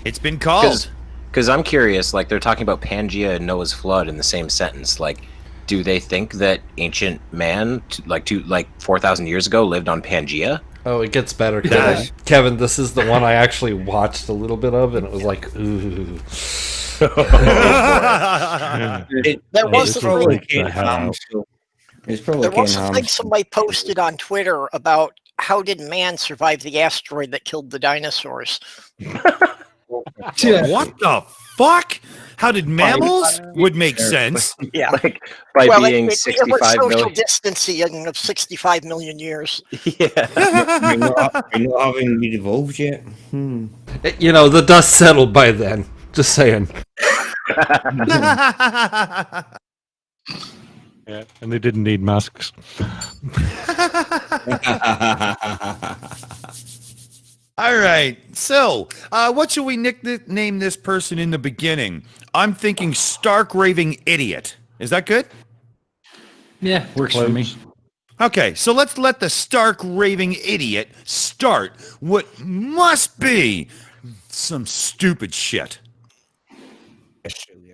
It's been called. Because I'm curious, like they're talking about Pangea and Noah's flood in the same sentence. Like, do they think that ancient man, like 4,000 years ago, lived on Pangea? Oh, it gets better, Kevin. This is the one I actually watched a little bit of, and it was like, ooh. There was probably There was a thing somebody posted on Twitter about how did man survive the asteroid that killed the dinosaurs? What the fuck? How did mammals? Would make sense. Yeah, like by being 65 it was social million. distancing of 65 million years. Yeah, We're not having been evolved yet. You know, the dust settled by then. Just saying. Yeah, and they didn't need masks. All right. So, what should we name this person in the beginning? I'm thinking stark raving idiot. Is that good? Yeah, works for me. Okay, so let's let the stark raving idiot start what must be some stupid shit.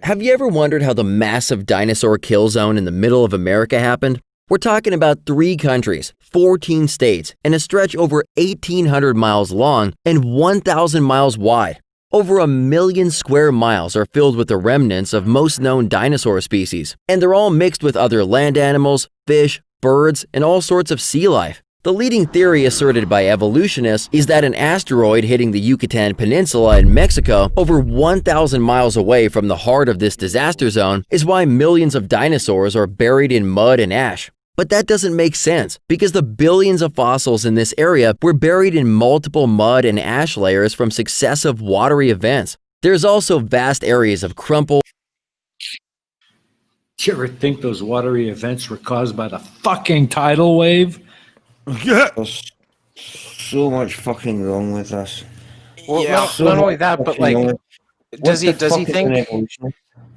Have you ever wondered how the massive dinosaur kill zone in the middle of America happened? We're talking about 3 countries, 14 states, and a stretch over 1,800 miles long and 1,000 miles wide. Over 1 million square miles are filled with the remnants of most known dinosaur species, and they're all mixed with other land animals, fish, birds, and all sorts of sea life. The leading theory asserted by evolutionists is that an asteroid hitting the Yucatan Peninsula in Mexico, over 1,000 miles away from the heart of this disaster zone, is why millions of dinosaurs are buried in mud and ash. But that doesn't make sense, because the billions of fossils in this area were buried in multiple mud and ash layers from successive watery events. There's also vast areas of crumpled... Do you ever think those watery events were caused by the fucking tidal wave? There's so much fucking wrong with this. Well, Yeah. not only that, but like, What does he the fuck is an think evolution?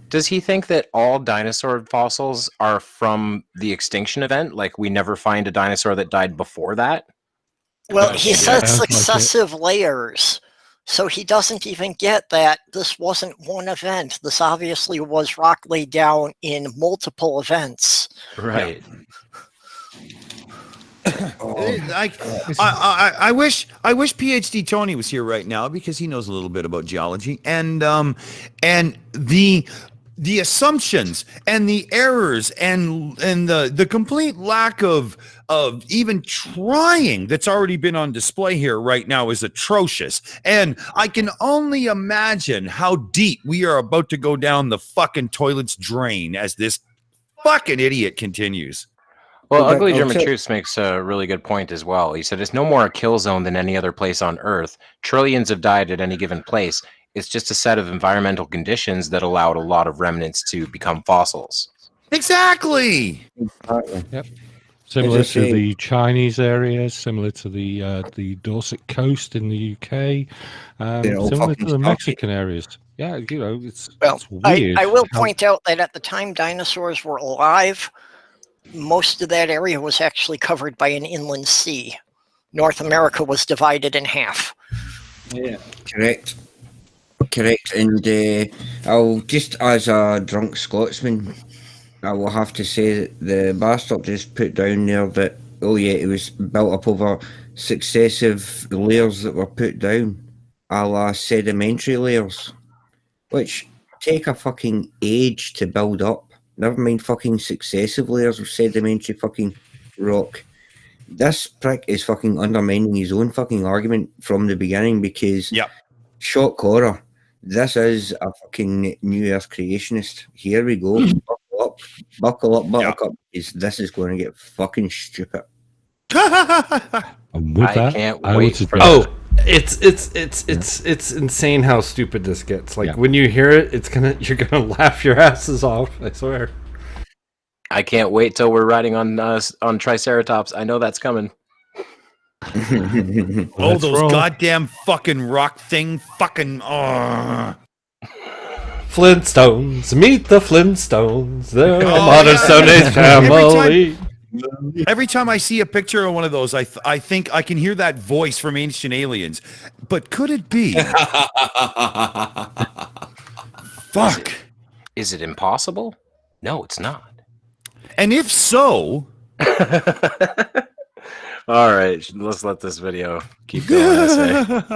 does he think that all dinosaur fossils are from the extinction event? Like, we never find a dinosaur that died before that? Well, he Yeah, says sounds like it. successive layers. So he doesn't even get that this wasn't one event. This obviously was rock laid down in multiple events. Right. I wish PhD Tony was here right now because he knows a little bit about geology and the assumptions and the errors and the complete lack of even trying that's already been on display here right now is atrocious. And I can only imagine how deep we are about to go down the fucking toilet's drain as this fucking idiot continues. Well, Well, Ugly that- German okay. Truths makes a really good point as well. He said it's no more a kill zone than any other place on Earth. Trillions have died at any given place. It's just a set of environmental conditions that allowed a lot of remnants to become fossils. Exactly. Yep. Similar As I to say- the Chinese areas, similar to the Dorset coast in the UK, They're all similar fucking to the starchy. Mexican areas. Yeah, you know, it's Well, weird. I will how- point out that at the time dinosaurs were alive, most of that area was actually covered by an inland sea. North America was divided in half. Yeah. Correct. And I'll just, as a drunk Scotsman, I will have to say that the bastard just put down there that, oh yeah, it was built up over successive layers that were put down, a la sedimentary layers, which take a fucking age to build up. Never mind fucking successive layers of sedimentary fucking rock. This prick is fucking undermining his own fucking argument from the beginning because, Yep. shock horror, this is a fucking New Earth creationist. Here we go. Buckle up, buttercup, because this is going to get fucking stupid. And with I that, can't I wait would for suggest- Oh, it's insane how stupid this gets. Like Yeah. when you hear it, you're gonna laugh your asses off. I swear. I can't wait till we're riding on Triceratops. I know that's coming. Oh, Let's those roll. goddamn fucking rock thing fucking Flintstones, meet the Flintstones. They're a Oh, modern yeah. Stone Age family. Every time I see a picture of one of those, I think I can hear that voice from Ancient Aliens. But could it be? Fuck. Is it impossible? No, it's not. And if so, All right, let's let this video keep going. I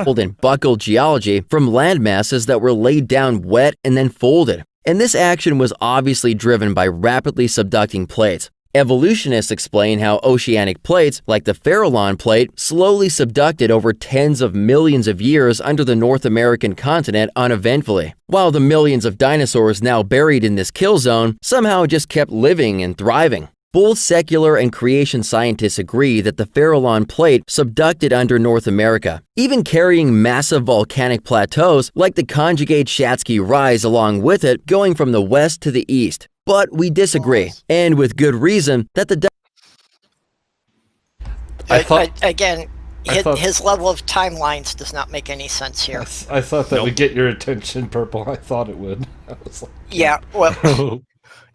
say. In buckled geology from land masses that were laid down wet and then folded. And this action was obviously driven by rapidly subducting plates. Evolutionists explain how oceanic plates, like the Farallon plate, slowly subducted over tens of millions of years under the North American continent uneventfully, while the millions of dinosaurs now buried in this kill zone somehow just kept living and thriving. Both secular and creation scientists agree that the Farallon plate subducted under North America, even carrying massive volcanic plateaus like the conjugate Shatsky Rise along with it, going from the west to the east. But we disagree, and with good reason, that the Again, I thought- his level of timelines does not make any sense here. I thought that would get your attention, Purple. I thought it would. I was like, Yeah, well,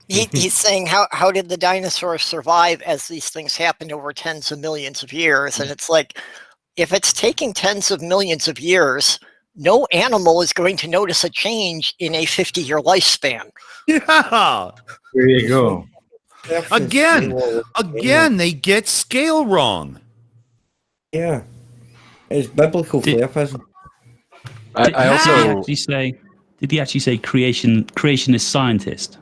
he's saying how did the dinosaurs survive as these things happened over tens of millions of years? And it's like, if it's taking tens of millions of years, no animal is going to notice a change in a 50-year lifespan. yeah. There you go. Again, they get scale wrong. Yeah. It's biblical flareism. I Did he also actually say creationist scientist?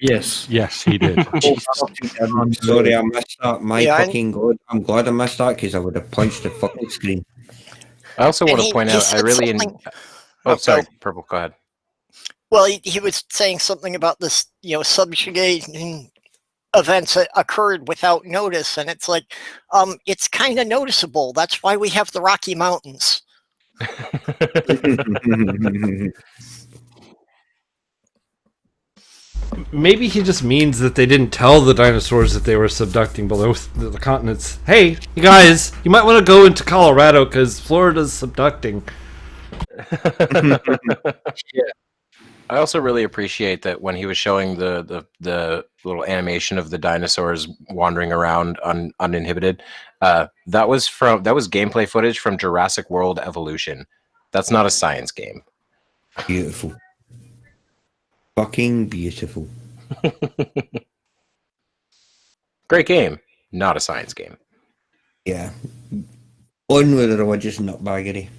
Yes. Yes, he did. I'm sorry, I missed that. My Yeah, fucking God. I'm glad I missed that because I would have punched the fucking screen. I also want And to point he out. I said really. something- Oh, sorry, go. Purple. Go ahead. Well, he was saying something about this, subjugating events that occurred without notice, and it's like, it's kind of noticeable. That's why we have the Rocky Mountains. Maybe he just means that they didn't tell the dinosaurs that they were subducting below the continents. Hey, you guys, you might want to go into Colorado because Florida's subducting. Yeah. I also really appreciate that when he was showing the little animation of the dinosaurs wandering around uninhibited. That was gameplay footage from Jurassic World Evolution. That's not a science game. Beautiful. Fucking beautiful. Great game, not a science game. Yeah. On with the religious nutbaggery.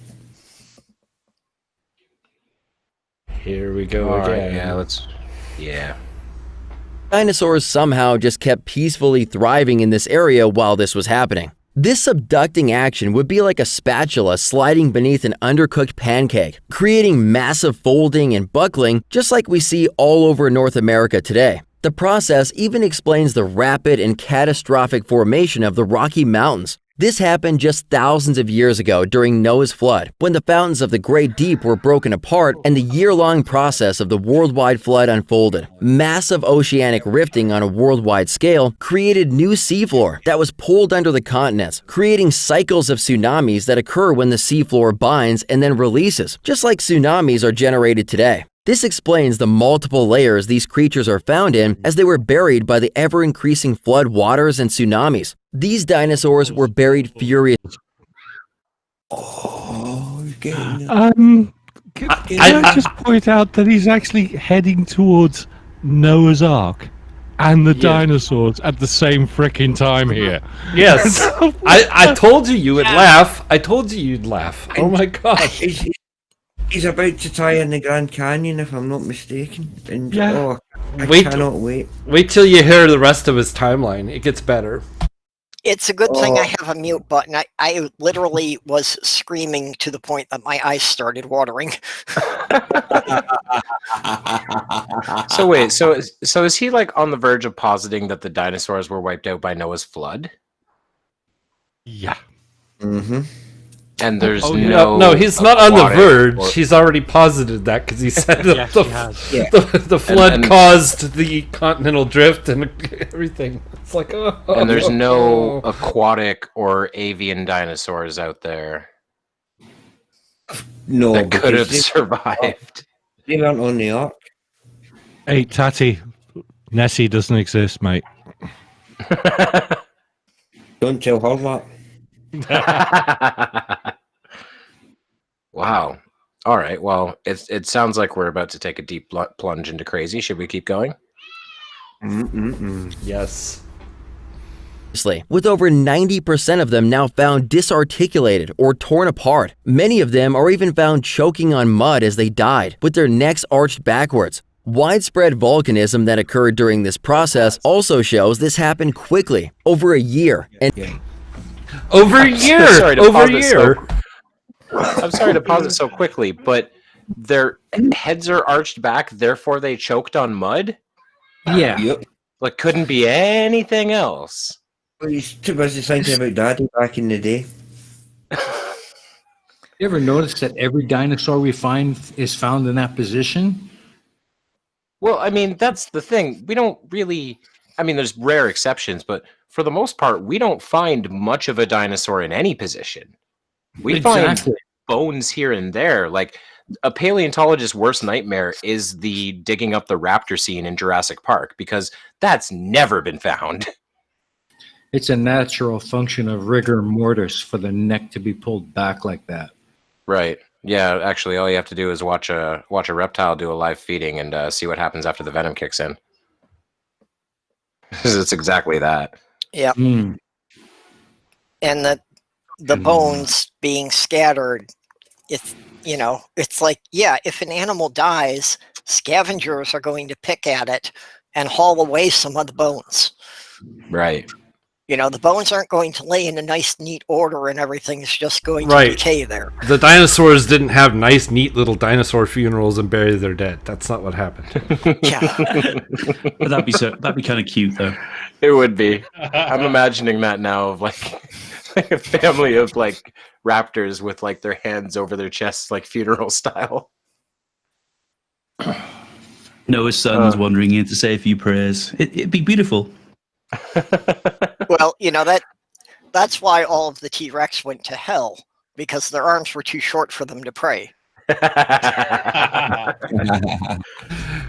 Here we go again. Yeah. Dinosaurs somehow just kept peacefully thriving in this area while this was happening. This subducting action would be like a spatula sliding beneath an undercooked pancake, creating massive folding and buckling just like we see all over North America today. The process even explains the rapid and catastrophic formation of the Rocky Mountains. This happened just thousands of years ago during Noah's flood, when the fountains of the Great Deep were broken apart and the year-long process of the worldwide flood unfolded. Massive oceanic rifting on a worldwide scale created new seafloor that was pulled under the continents, creating cycles of tsunamis that occur when the seafloor binds and then releases, just like tsunamis are generated today. This explains the multiple layers these creatures are found in as they were buried by the ever-increasing flood waters and tsunamis. These dinosaurs were buried furiously. Can I just point out that he's actually heading towards Noah's Ark and the dinosaurs at the same frickin' time here? Yes. I told you you would laugh. I told you you'd laugh. Oh my gosh. He's about to tie in the Grand Canyon, if I'm not mistaken. And I cannot wait. Wait till you hear the rest of his timeline. It gets better. It's a good thing I have a mute button. I literally was screaming to the point that my eyes started watering. So wait, so is he like on the verge of positing that the dinosaurs were wiped out by Noah's flood? Yeah. Mm-hmm. And there's no, he's not on the verge. He's already posited that because he said the flood caused the continental drift and everything. It's like, and there's no aquatic or avian dinosaurs out there. No, that could have survived. They weren't on the ark. Hey, Tatty, Nessie doesn't exist, mate. Don't tell her that. Wow. All right. Well, it sounds like we're about to take a deep plunge into crazy. Should we keep going? Yes. With over 90% of them now found disarticulated or torn apart. Many of them are even found choking on mud as they died, with their necks arched backwards. Widespread volcanism that occurred during this process also shows this happened quickly, over a year. Over a year! I'm sorry to pause it so quickly, but their heads are arched back, therefore they choked on mud? Yeah. Yep. Like, couldn't be anything else. Well, he's too busy thinking about Daddy back in the day. You ever notice that every dinosaur we find is found in that position? Well, I mean, that's the thing. We don't really... I mean, there's rare exceptions, but for the most part, we don't find much of a dinosaur in any position. We find bones here and there. Like, a paleontologist's worst nightmare is the digging up the raptor scene in Jurassic Park, because that's never been found. It's a natural function of rigor mortis for the neck to be pulled back like that. Right. Yeah, actually, all you have to do is watch a reptile do a live feeding and see what happens after the venom kicks in. It's exactly that. Yep. And the bones being scattered, it's like, if an animal dies, scavengers are going to pick at it and haul away some of the bones. Right. The bones aren't going to lay in a nice, neat order and everything's just going to decay there. The dinosaurs didn't have nice, neat little dinosaur funerals and bury their dead. That's not what happened. But that'd be kind of cute, though. It would be. I'm imagining that now of like a family of like raptors with like their hands over their chests, like funeral style. Noah's son's wandering in to say a few prayers. It'd be beautiful. Well, that's why all of the T-Rex went to hell, because their arms were too short for them to pray.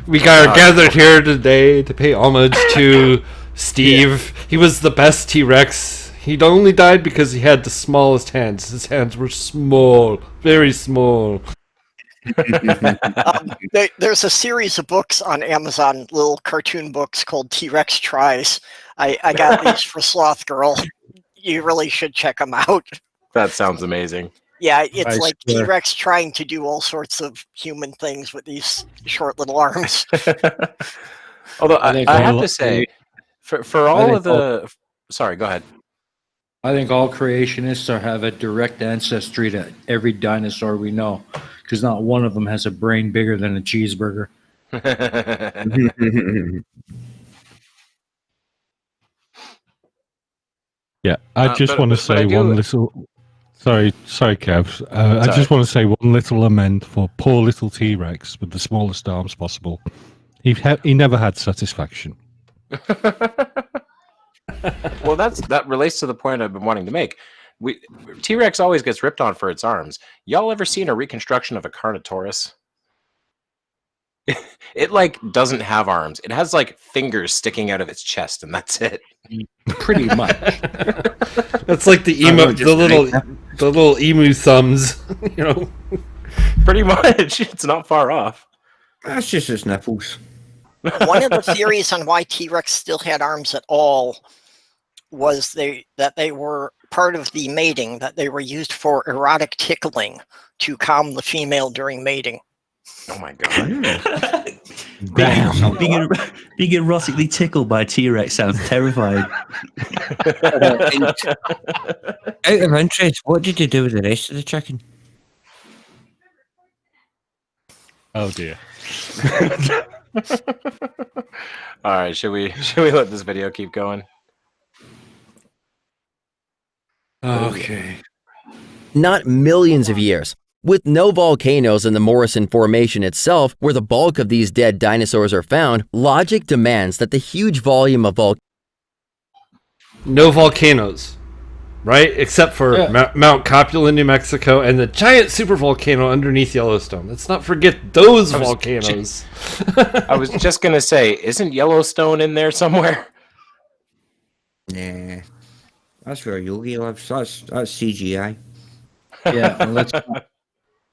We are gathered here today to pay homage to Steve. Yeah. He was the best T-Rex. He only died because he had the smallest hands. His hands were small, very small. There's a series of books on Amazon, little cartoon books called T-Rex Tries. I got these for Sloth Girl. You really should check them out. That sounds amazing. Yeah, it's like T-Rex trying to do all sorts of human things with these short little arms. Although I have to say, for all of the... Sorry, go ahead. I think all creationists have a direct ancestry to every dinosaur we know, because not one of them has a brain bigger than a cheeseburger. Yeah, I just want to say one little... Sorry, Kev. I just want to say one little lament for poor little T-Rex with the smallest arms possible. He never had satisfaction. Well, that relates to the point I've been wanting to make. T-Rex always gets ripped on for its arms. Y'all ever seen a reconstruction of a Carnotaurus? It doesn't have arms. It has fingers sticking out of its chest, and that's it. Pretty much. That's like the little emu thumbs, Pretty much. It's not far off. That's just his nipples. One of the theories on why T-Rex still had arms at all was that they were part of the mating, that they were used for erotic tickling to calm the female during mating. Oh my god. Being erotically tickled by a T-Rex sounds terrifying. Out of interest, what did you do with the rest of the chicken? Oh dear. All right, should we let this video keep going? Okay. Not millions of years. With no volcanoes in the Morrison Formation itself, where the bulk of these dead dinosaurs are found, logic demands that the huge volume of no volcanoes, right? Except for Mount Copula, New Mexico, and the giant supervolcano underneath Yellowstone. Let's not forget those volcanoes. I was just gonna say, isn't Yellowstone in there somewhere? Nah, that's where Yogi lives. That's CGI. Yeah,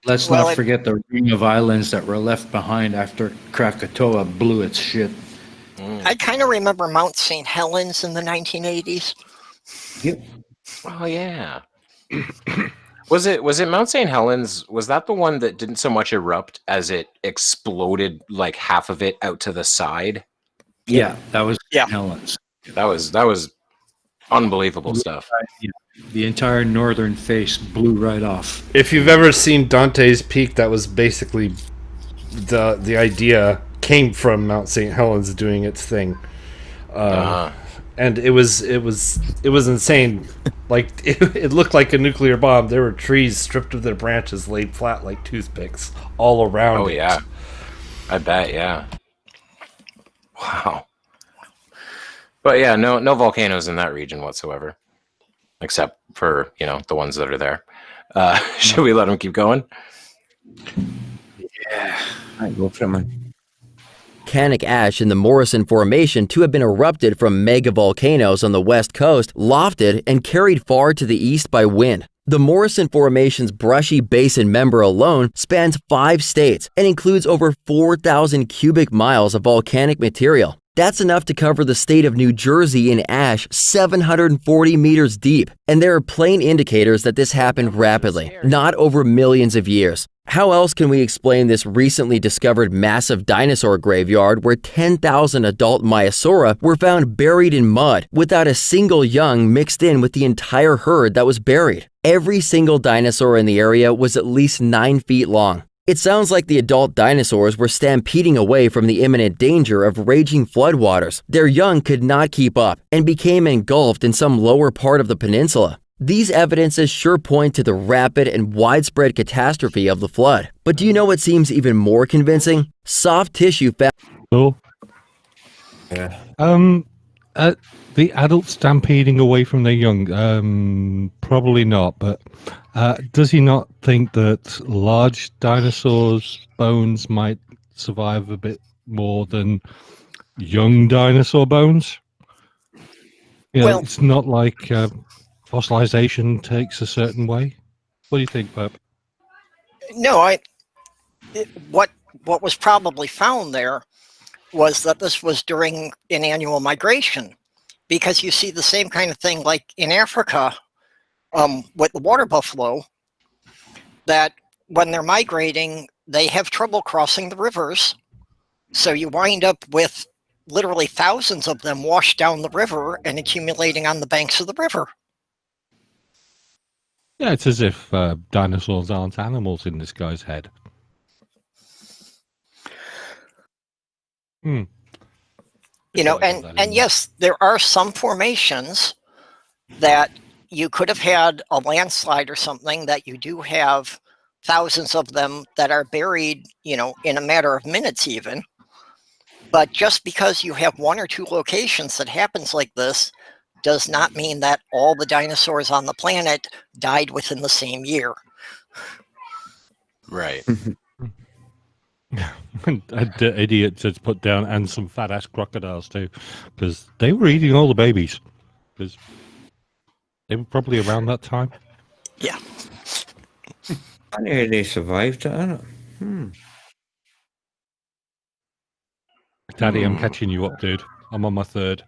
let's not forget the ring of islands that were left behind after Krakatoa blew its shit. I kind of remember Mount St. Helens in the 1980s. Yep. Oh yeah. Was it Mount St. Helens? Was that the one that didn't so much erupt as it exploded half of it out to the side? Yeah, that was St. Helens. That was unbelievable stuff. The entire northern face blew right off. If you've ever seen Dante's Peak, that was basically the idea came from Mount St. Helens doing its thing, and it was insane. It looked like a nuclear bomb. There were trees stripped of their branches, laid flat like toothpicks all around. Oh yeah, I bet. Yeah. Wow. But yeah, no volcanoes in that region whatsoever. Except for, the ones that are there. Should we let them keep going? Yeah. I go for man. Volcanic ash in the Morrison Formation to have been erupted from megavolcanoes on the west coast, lofted and carried far to the east by wind. The Morrison Formation's brushy basin member alone spans 5 states and includes over 4,000 cubic miles of volcanic material. That's enough to cover the state of New Jersey in ash 740 meters deep. And there are plain indicators that this happened rapidly, not over millions of years. How else can we explain this recently discovered massive dinosaur graveyard where 10,000 adult Maiasaura were found buried in mud without a single young mixed in with the entire herd that was buried? Every single dinosaur in the area was at least 9 feet long. It sounds like the adult dinosaurs were stampeding away from the imminent danger of raging floodwaters. Their young could not keep up and became engulfed in some lower part of the peninsula. These evidences sure point to the rapid and widespread catastrophe of the flood. But do you know what seems even more convincing? Soft tissue found Cool. Yeah. The adult stampeding away from their young, probably not, but does he not think that large dinosaurs' bones might survive a bit more than young dinosaur bones? Yeah, Well- it's not like fossilization takes a certain way. What do you think, Pep? No, what was probably found there was that this was during an annual migration, because you see the same kind of thing like in Africa with the water buffalo, that when they're migrating, they have trouble crossing the rivers. So you wind up with literally thousands of them washed down the river and accumulating on the banks of the river. Yeah, it's as if dinosaurs aren't animals in this guy's head. Hmm. You know, and yes, there are some formations that you could have had a landslide or something that you do have thousands of them that are buried, you know, in a matter of minutes even. But just because you have one or two locations that happens like this does not mean that all the dinosaurs on the planet died within the same year. Right. The idiot just put down, and some fat ass crocodiles too, because they were eating all the babies. Because they were probably around that time. Yeah. I knew they survived it, innit? Daddy, I'm catching you up, dude. I'm on my third.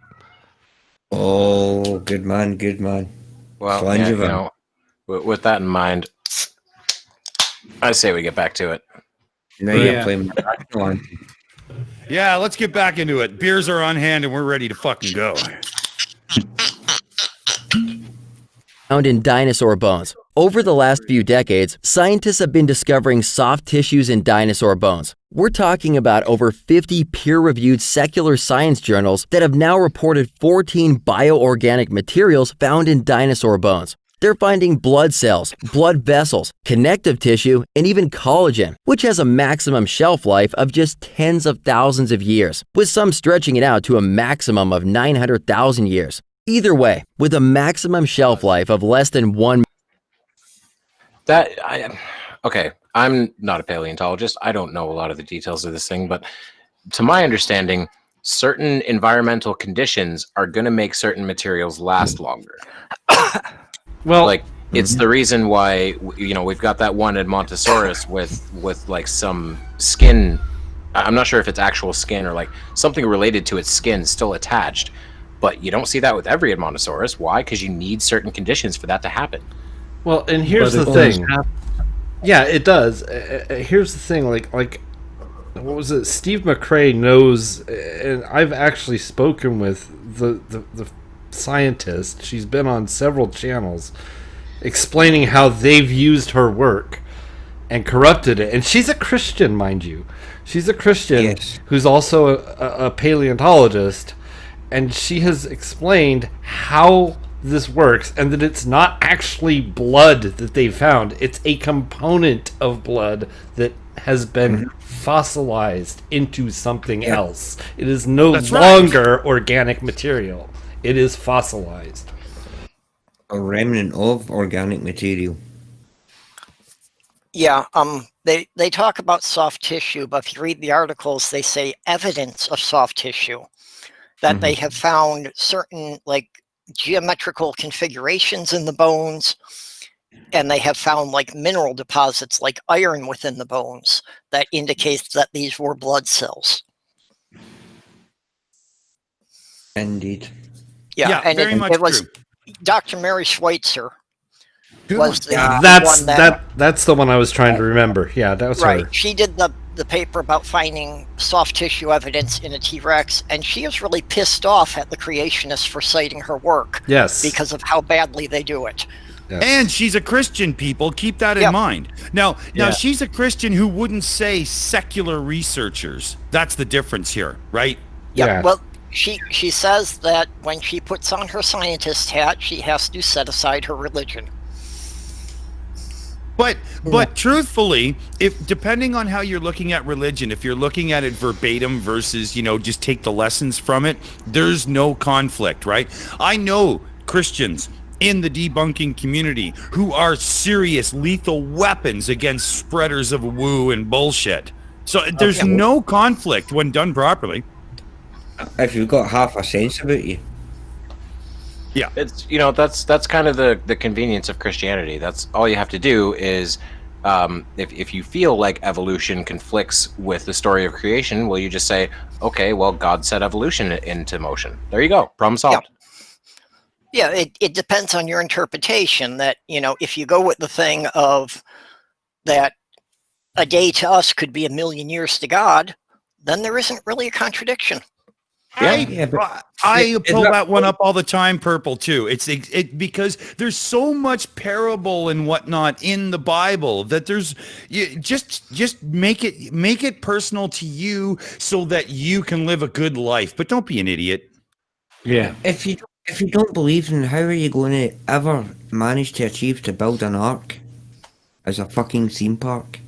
Oh, good man, good man. Well, yeah, you know, with that in mind, I say we get back to it. No, you're playing back on. Yeah, let's get back into it. Beers are on hand and we're ready to fucking go. Found in dinosaur bones. Over the last few decades, scientists have been discovering soft tissues in dinosaur bones. We're talking about over 50 peer-reviewed secular science journals that have now reported 14 bioorganic materials found in dinosaur bones. They're finding blood cells, blood vessels, connective tissue, and even collagen, which has a maximum shelf life of just tens of thousands of years, with some stretching it out to a maximum of 900,000 years. Either way, with a maximum shelf life of less than 1. Okay, I'm not a paleontologist. I don't know a lot of the details of this thing, but to my understanding, certain environmental conditions are going to make certain materials last longer. Well, like it's the reason why, you know, we've got that one Edmontosaurus with like some skin. I'm not sure if it's actual skin or like something related to its skin still attached, but you don't see that with every Edmontosaurus. Why? Because you need certain conditions for that to happen. Well, and here's the thing. Yeah, it does. Here's the thing. Like, what was it? Steve McRae knows, and I've actually spoken with the scientist. She's been on several channels explaining how they've used her work and corrupted it. And she's a Christian, mind you. She's a Christian who's also a paleontologist, and she has explained how this works and that it's not actually blood that they found. It's a component of blood that has been fossilized into something else. It is no longer organic material. It is fossilized. A remnant of organic material. Yeah, they talk about soft tissue, but if you read the articles, they say evidence of soft tissue, that they have found certain like geometrical configurations in the bones, and they have found like mineral deposits like iron within the bones that indicates that these were blood cells. Indeed. Yeah, and very much it was true. Dr. Mary Schweitzer. That's the one I was trying to remember. Yeah, that was right. her. She did the paper about finding soft tissue evidence in a T-Rex, and she is really pissed off at the creationists for citing her work. Yes. Because of how badly they do it. Yes. And she's a Christian, people. Keep that in mind. Now, she's a Christian who wouldn't say secular researchers. That's the difference here, right? Yeah. Well, she says that when she puts on her scientist hat, she has to set aside her religion. But truthfully, if depending on how you're looking at religion, if you're looking at it verbatim versus, just take the lessons from it, there's no conflict, right? I know Christians in the debunking community who are serious lethal weapons against spreaders of woo and bullshit. So there's no conflict when done properly. If you've got half a sense about you. Yeah, it's that's kind of the convenience of Christianity. That's all you have to do is if you feel like evolution conflicts with the story of creation, well, you just say, okay, well, God set evolution into motion. There you go, problem solved. Yeah, it depends on your interpretation. That if you go with the thing of that a day to us could be 1,000,000 years to God, then there isn't really a contradiction. I pull that one up all the time, Purple, too. It's because there's so much parable and whatnot in the Bible that there's just make it personal to you so that you can live a good life. But don't be an idiot. Yeah. If you don't believe in, how are you going to ever manage to achieve to build an ark as a fucking theme park?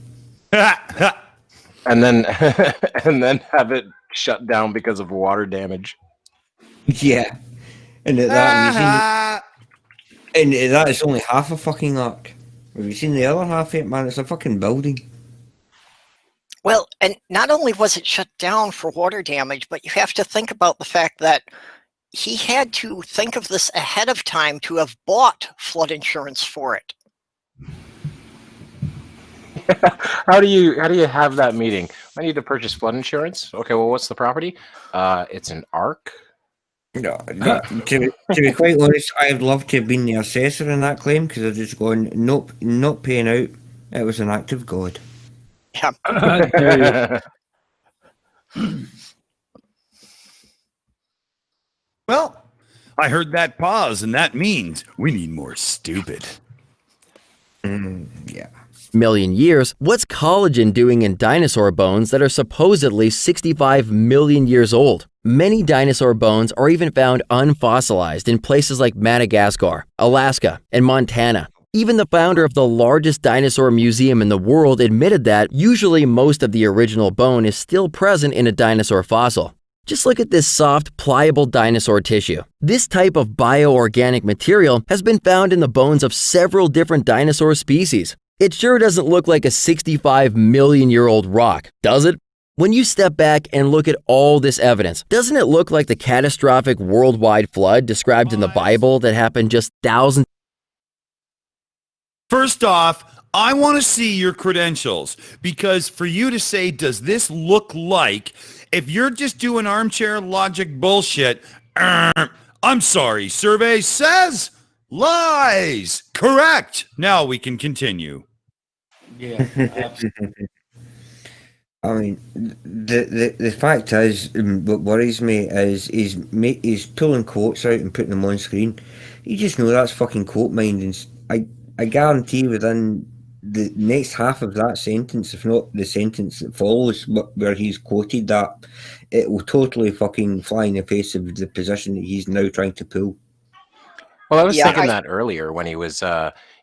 and then have it shut down because of water damage. Yeah, and that is only half a fucking ark. Have you seen the other half of it, man? It's a fucking building. Well, and not only was it shut down for water damage, but you have to think about the fact that he had to think of this ahead of time to have bought flood insurance for it. How do you have that meeting? I need to purchase flood insurance. Okay, well, what's the property? It's an ark. No, to be quite honest, I'd love to have been the assessor in that claim because I'd just gone, nope, not paying out. It was an act of God. Yeah. Well, I heard that pause, and that means we need more stupid. Yeah. Million years, what's collagen doing in dinosaur bones that are supposedly 65 million years old? Many dinosaur bones are even found unfossilized in places like Madagascar, Alaska, and Montana. Even the founder of the largest dinosaur museum in the world admitted that usually most of the original bone is still present in a dinosaur fossil. Just look at this soft, pliable dinosaur tissue. This type of bioorganic material has been found in the bones of several different dinosaur species. It sure doesn't look like a 65 million year old rock, does it? When you step back and look at all this evidence, doesn't it look like the catastrophic worldwide flood described in the Bible that happened just thousands? First off, I want to see your credentials, because for you to say, does this look like, if you're just doing armchair logic bullshit, I'm sorry, survey says lies. Correct. Now we can continue. Yeah. I mean, the fact is, what worries me is he's pulling quotes out and putting them on screen. You just know that's fucking quote minding. I guarantee within the next half of that sentence, if not the sentence that follows where he's quoted that, it will totally fucking fly in the face of the position that he's now trying to pull. Well, I was thinking that earlier when he was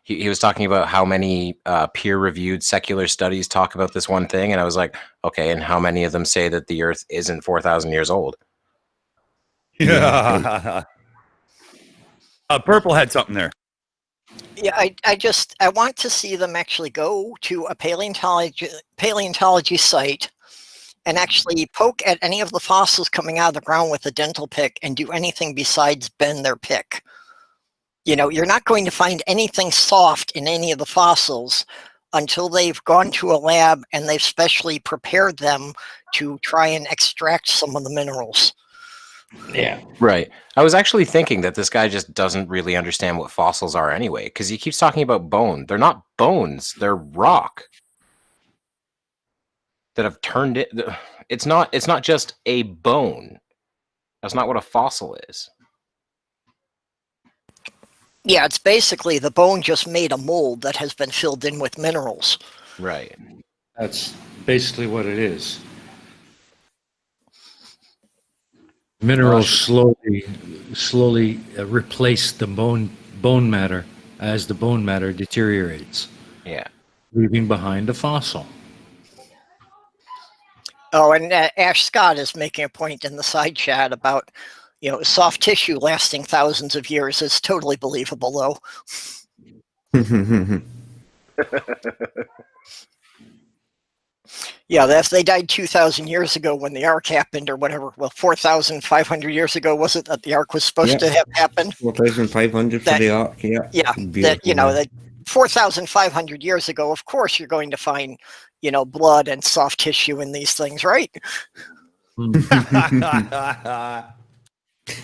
he was talking about how many peer-reviewed secular studies talk about this one thing, and I was like, okay, and how many of them say that the Earth isn't 4,000 years old? Yeah. Purple had something there. Yeah, I want to see them actually go to a paleontology site and actually poke at any of the fossils coming out of the ground with a dental pick and do anything besides bend their pick. You know, you're not going to find anything soft in any of the fossils until they've gone to a lab and they've specially prepared them to try and extract some of the minerals. Yeah. Right. I was actually thinking that this guy just doesn't really understand what fossils are anyway, because he keeps talking about bone. They're not bones. They're rock that have turned it. It's not just a bone. That's not what a fossil is. Yeah, it's basically the bone just made a mold that has been filled in with minerals. Right. That's basically what it is. Minerals slowly replace the bone matter as the bone matter deteriorates. Yeah. leaving behind a fossil. Oh, and Ash Scott is making a point in the side chat about, soft tissue lasting thousands of years is totally believable, though. Yeah, they died 2,000 years ago when the Ark happened, or whatever. Well, 4,500 years ago, was it, that the Ark was supposed to have happened? 4,500 for the Ark, yeah. Yeah, that 4,500 years ago, of course you're going to find, blood and soft tissue in these things, right?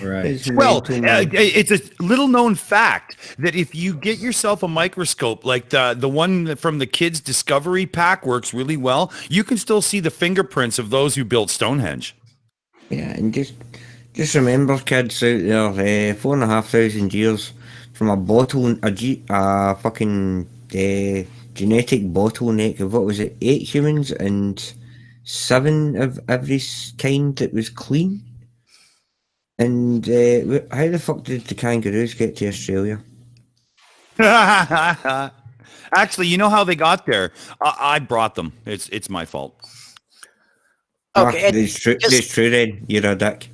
Right. Well, it's a little known fact that if you get yourself a microscope, like the one from the kids' Discovery pack works really well, you can still see the fingerprints of those who built Stonehenge. Yeah, and just remember, kids out there, 4,500 years from a fucking genetic bottleneck of, what was it, 8 humans and 7 of every kind that was clean. And how the fuck did the kangaroos get to Australia? Actually, you know how they got there? I brought them. It's my fault. Okay, it's true then. You're a dick.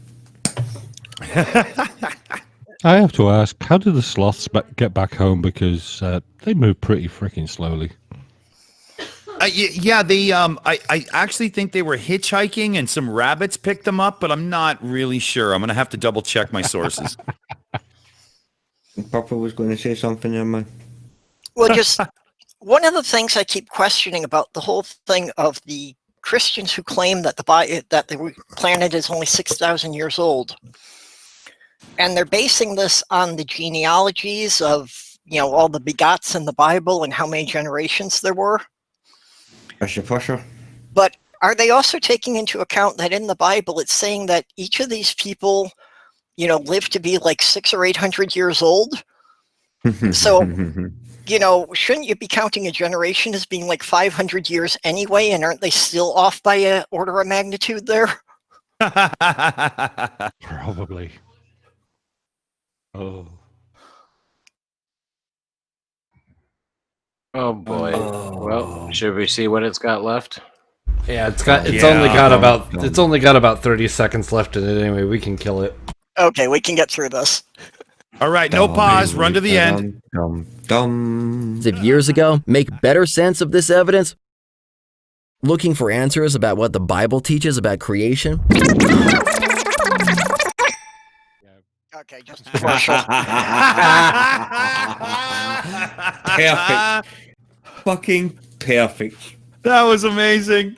I have to ask, how did the sloths get back home? Because they move pretty freaking slowly. Yeah, they. I actually think they were hitchhiking, and some rabbits picked them up, but I'm not really sure. I'm gonna have to double check my sources. Purple was going to say something there, man. Well, just one of the things I keep questioning about the whole thing of the Christians who claim that the planet is only 6,000 years old, and they're basing this on the genealogies of all the begots in the Bible and how many generations there were. Pusher. But are they also taking into account that in the Bible it's saying that each of these people, live to be like 600 or 800 years old? So, shouldn't you be counting a generation as being like 500 years anyway? And aren't they still off by an order of magnitude there? Probably. Oh. Oh boy. Well, should we see what it's got left? Yeah, it's only got about 30 seconds left in it anyway. We can kill it. Okay, we can get through this. All right, no pause. Run to the end. Of years ago, make better sense of this evidence? Looking for answers about what the Bible teaches about creation? Okay, just partial. Perfect. Fucking perfect. That was amazing.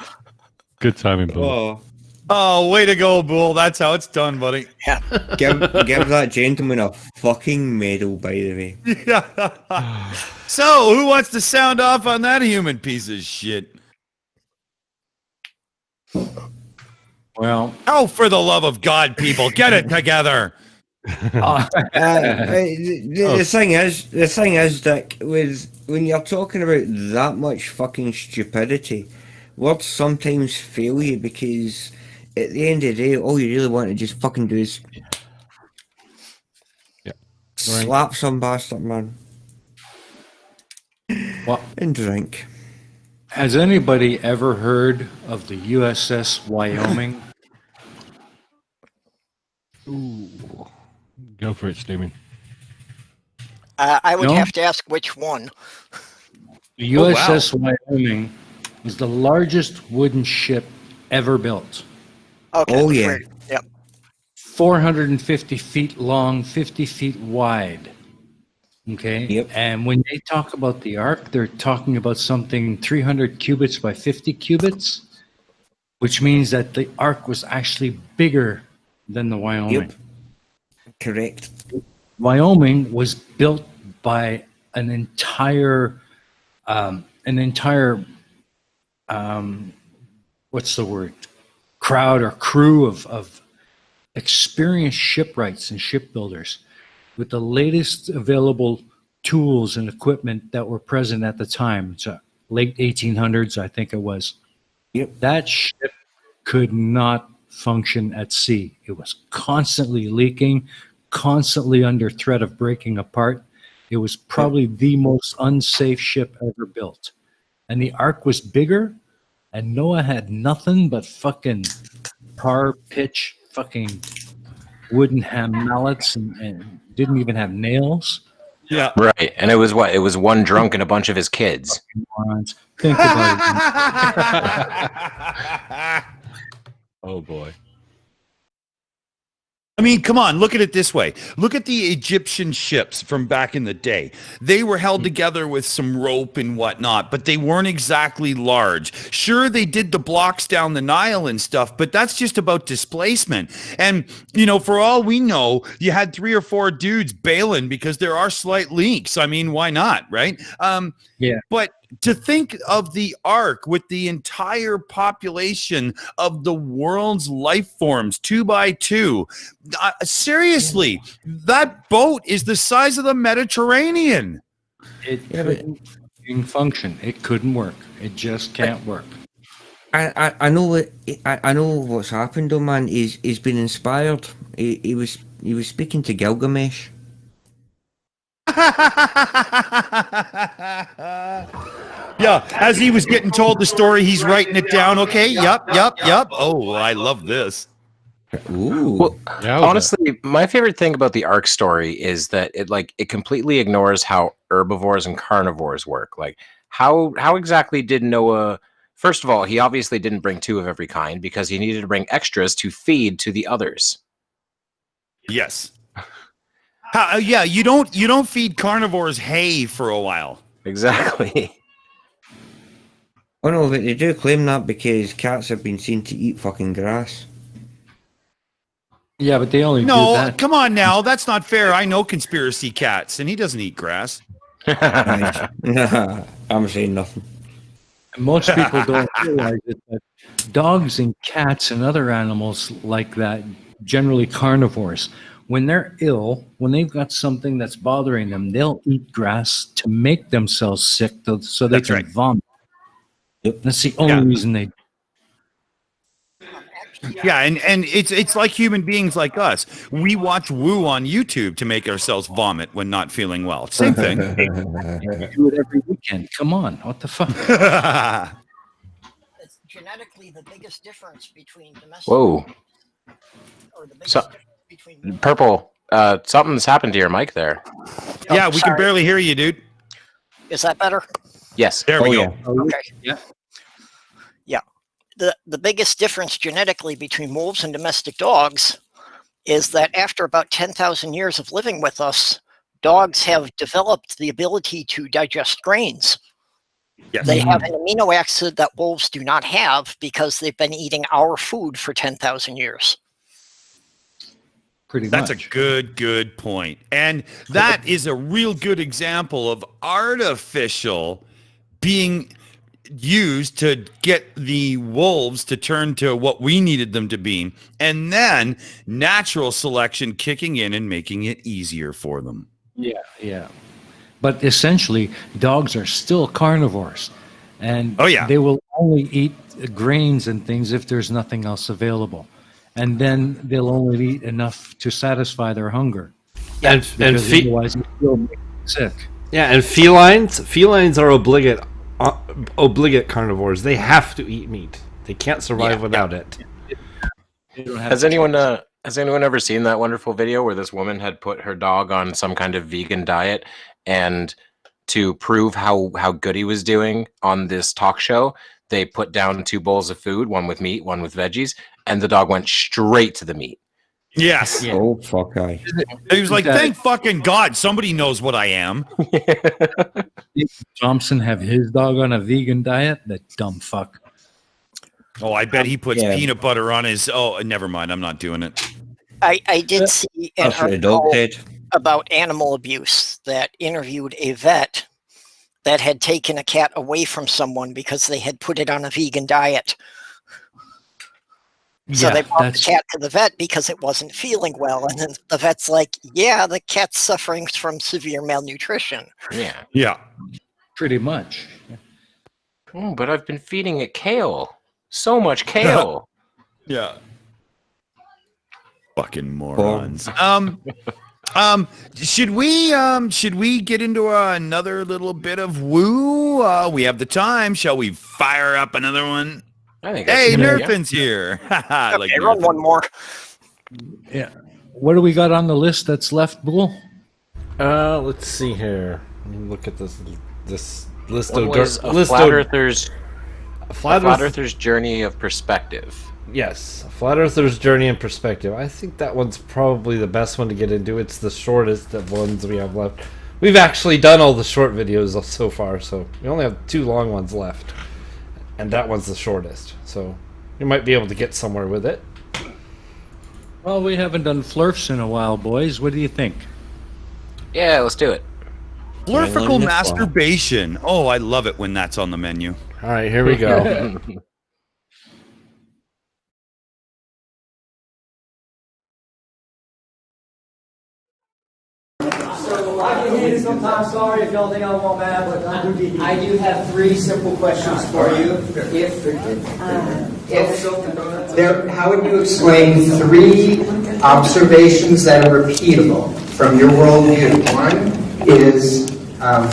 Good timing, Bull. Oh, way to go, Bull. That's how it's done, buddy. Yeah. Give that gentleman a fucking medal, by the way. Yeah. So, who wants to sound off on that human piece of shit? Well, oh, for the love of God, people, get it together. The thing is, Dick, when you're talking about that much fucking stupidity, words sometimes fail you, because at the end of the day, all you really want to just fucking do is slap some bastard, man. Well, and drink. Has anybody ever heard of the USS Wyoming? Ooh. Go for it, Steven. I would have to ask which one. The USS Wyoming is the largest wooden ship ever built. Okay. Oh, yeah. Yep. 450 feet long, 50 feet wide. Okay. Yep. And when they talk about the Ark, they're talking about something 300 cubits by 50 cubits, which means that the Ark was actually bigger than the Wyoming. Yep. Correct. Wyoming was built by an entire what's the word? Crowd or crew of experienced shipwrights and shipbuilders with the latest available tools and equipment that were present at the time. It's late 1800s, I think it was. Yep. That ship could not function at sea. It was constantly leaking, constantly under threat of breaking apart. It was probably the most unsafe ship ever built. And the Ark was bigger, and Noah had nothing but fucking tar, pitch, fucking wooden mallets, and didn't even have nails. Yeah. Right. And it was what? It was one drunk and a bunch of his kids. Think about it. Oh, boy. I mean, come on, look at it this way. Look at the Egyptian ships from back in the day. They were held together with some rope and whatnot, but they weren't exactly large. Sure, they did the blocks down the Nile and stuff, but that's just about displacement. And, you know, for all we know, you had 3 or 4 dudes bailing because there are slight leaks. I mean, why not, right? Yeah. But to think of the Ark with the entire population of the world's life forms, 2 by 2, seriously, that boat is the size of the Mediterranean. It couldn't function. It couldn't work. It just can't work. I know what I know what's happened though, man. He's been inspired. He was speaking to Gilgamesh. Yeah, as he was getting told the story, he's writing it down. Okay, yep. Oh, I love this. Ooh. Well, honestly, my favorite thing about the Ark story is that it completely ignores how herbivores and carnivores work. Like, how exactly did Noah? First of all, he obviously didn't bring 2 of every kind because he needed to bring extras to feed to the others. Yes. Yeah, you don't feed carnivores hay for a while. Exactly. Oh no, but they do claim that because cats have been seen to eat fucking grass. Yeah, but they only do No, that. come on now. That's not fair. I know conspiracy cats, and he doesn't eat grass. I'm saying nothing. Most people don't realize it, that dogs and cats and other animals like that, generally carnivores, when they're ill, when they've got something that's bothering them, they'll eat grass to make themselves sick so they can vomit. Yep. That's the only reason they. Yeah, and it's like human beings like us. We watch Woo on YouTube to make ourselves vomit when not feeling well. Same thing. You do it every weekend. Come on, what the fuck? It's genetically the biggest difference between domestic. Whoa. Or the biggest difference between Purple, something's happened to your mic there. Yeah, we can barely hear you, dude. Is that better? Yes. There we go. Okay. Yeah. Yeah. The biggest difference genetically between wolves and domestic dogs is that after about 10,000 years of living with us, dogs have developed the ability to digest grains. Yes. They have an amino acid that wolves do not have because they've been eating our food for 10,000 years. That's a good point. And that is a real good example of artificial being used to get the wolves to turn to what we needed them to be, and then natural selection kicking in and making it easier for them. Yeah. But essentially, dogs are still carnivores. And they will only eat grains and things if there's nothing else available. And then they'll only eat enough to satisfy their hunger. And otherwise they'll make them sick. Yeah, and felines are obligate carnivores. They have to eat meat. They can't survive without it. Has anyone ever seen that wonderful video where this woman had put her dog on some kind of vegan diet, and to prove how good he was doing on this talk show, they put down 2 bowls of food, one with meat, one with veggies, and the dog went straight to the meat. Yes. Yeah. Oh, fuck, I. He was like, thank fucking God, somebody knows what I am. Thompson have his dog on a vegan diet? That dumb fuck. Oh, I bet he puts peanut butter on his... Oh, never mind. I'm not doing it. I did see an article about animal abuse that interviewed a vet that had taken a cat away from someone because they had put it on a vegan diet. So they brought the cat to the vet because it wasn't feeling well. And then the vet's like, yeah, the cat's suffering from severe malnutrition. Yeah. Pretty much. Oh, but I've been feeding it kale. So much kale. Yeah. Fucking morons. Should we get into another little bit of woo? We have the time. Shall we fire up another one? I think. Hey, Nerfin's here. Okay, run one more. Yeah. What do we got on the list that's left, Bull? Let's see here. Let me look at this list One of was a flat earther's journey of perspective. Yes, a flat earther's journey and perspective. I think that one's probably the best one to get into. It's the shortest of ones we have left. We've actually done all the short videos so far, so we only have 2 long ones left, and that one's the shortest. So you might be able to get somewhere with it. Well, we haven't done flurfs in a while, boys. What do you think? Yeah, let's do it. Flurfical masturbation. Oh, I love it when that's on the menu. All right, here we go. Sometimes sorry if y'all think I'm all mad, but I do have 3 simple questions for you. How would you explain 3 observations that are repeatable from your worldview? 1 is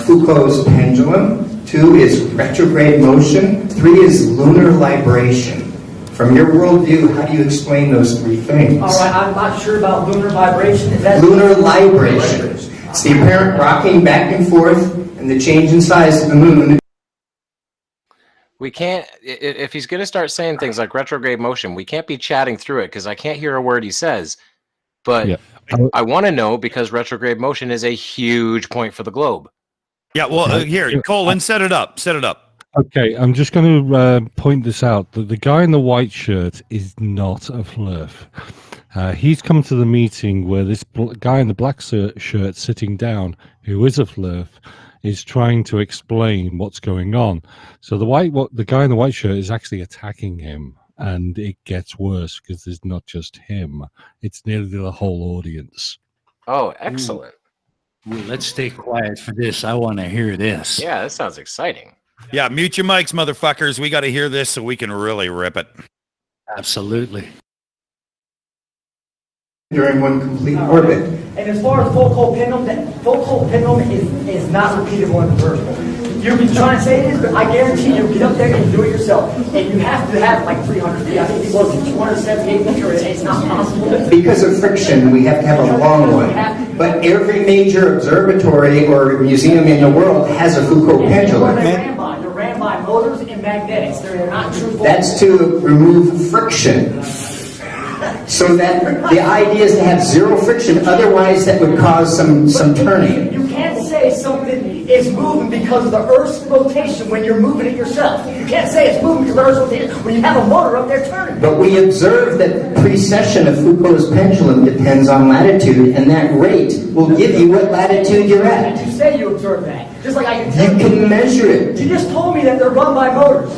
Foucault's pendulum. 2 is retrograde motion. 3 is lunar libration. From your worldview, how do you explain those 3 things? All right, I'm not sure about lunar vibration. Is that lunar libration? It's the apparent rocking back and forth and the change in size of the moon. We can't, if he's going to start saying things like retrograde motion, we can't be chatting through it because I can't hear a word he says. But yeah. I want to know because retrograde motion is a huge point for the globe. Yeah, well, here, Colin, set it up. Set it up. Okay, I'm just going to point this out. The guy in the white shirt is not a flurf. He's come to the meeting where this guy in the black shirt sitting down, who is a flurf, is trying to explain what's going on. So the guy in the white shirt is actually attacking him, and it gets worse because it's not just him; it's nearly the whole audience. Oh, excellent! Ooh, let's stay quiet for this. I want to hear this. Yeah, that sounds exciting. Yeah, mute your mics, motherfuckers. We got to hear this so we can really rip it. Absolutely. During one complete orbit. And as far as Foucault pendulum is not repeatable and reversible. You've been trying to say it is, but I guarantee you'll get up there and do it yourself. And you have to have like 300 feet. I think it was 278 meters. It's not possible. Because of friction, we have to have a long one. But every major observatory or museum in the world has a Foucault pendulum. They're ran by motors and magnetics. They're not true. That's to remove friction. So that the idea is to have 0 friction, otherwise that would cause some turning. You can't say something is moving because of the Earth's rotation when you're moving it yourself. You can't say it's moving because of the Earth's rotation when you have a motor up there turning. But we observe that the precession of Foucault's pendulum depends on latitude, and that rate will give you what latitude you're at. You say you observe that. Just like I can tell you. You can measure it. You just told me that they're run by motors.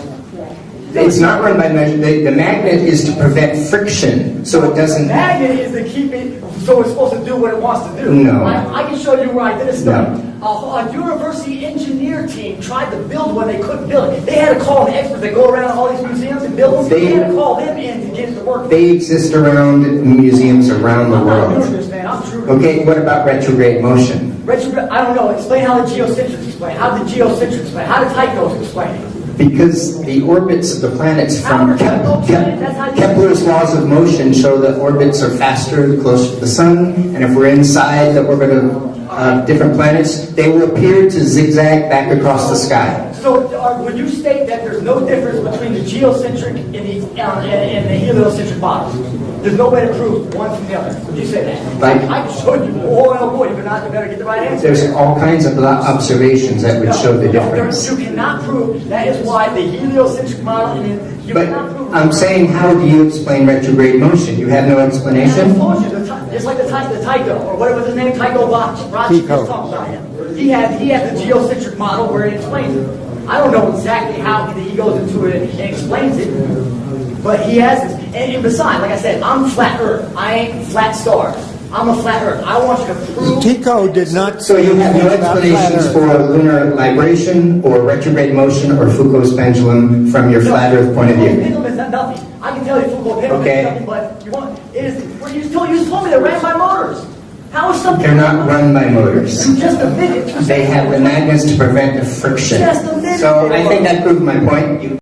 It's not run by measure. The magnet is to prevent friction, so it doesn't. The magnet is to keep it so it's supposed to do what it wants to do. No. I can show you where I did a study. No. A university engineer team tried to build one, they couldn't build it. They had to call the experts that go around all these museums and build them. They had to call them in to get it to work. They exist around museums around the world. I'm this, man. I'm true. Okay, what about retrograde motion? Retrograde, I don't know. Explain how the geocentrics explain. How did the geocentrics explain? How did Tycho's explain it? Because the orbits of the planets from Kepler's laws of motion show that orbits are faster the closer to the sun, and if we're inside the orbit of different planets, they will appear to zigzag back across the sky. So would you state that there's no difference between the geocentric and the heliocentric models? There's no way to prove one from the other. Would you say that? Like, I can show you. Oh boy, you better get the right answer. There's all kinds of observations that would show the difference. You cannot prove. That is why the heliocentric model. But I'm saying, how do you explain retrograde motion? You have no explanation. I told you, just like the Tycho, or whatever his name, Tycho Brahe. He had the geocentric model where it explains it. I don't know exactly how he goes into it and explains it, but he has this. And besides, like I said, I'm flat Earth. I ain't flat stars. I'm a flat Earth. I want you to prove. Tycho did not. So you have no explanations for lunar libration or retrograde motion or Foucault's pendulum from your flat Earth point of view. Pendulum is nothing. I can tell you Foucault's pendulum is nothing, but you just told me they ran by motors. How is something... They're not run by motors. Just a minute. They have the magnets to prevent the friction. Just a minute. So I think that proved my point.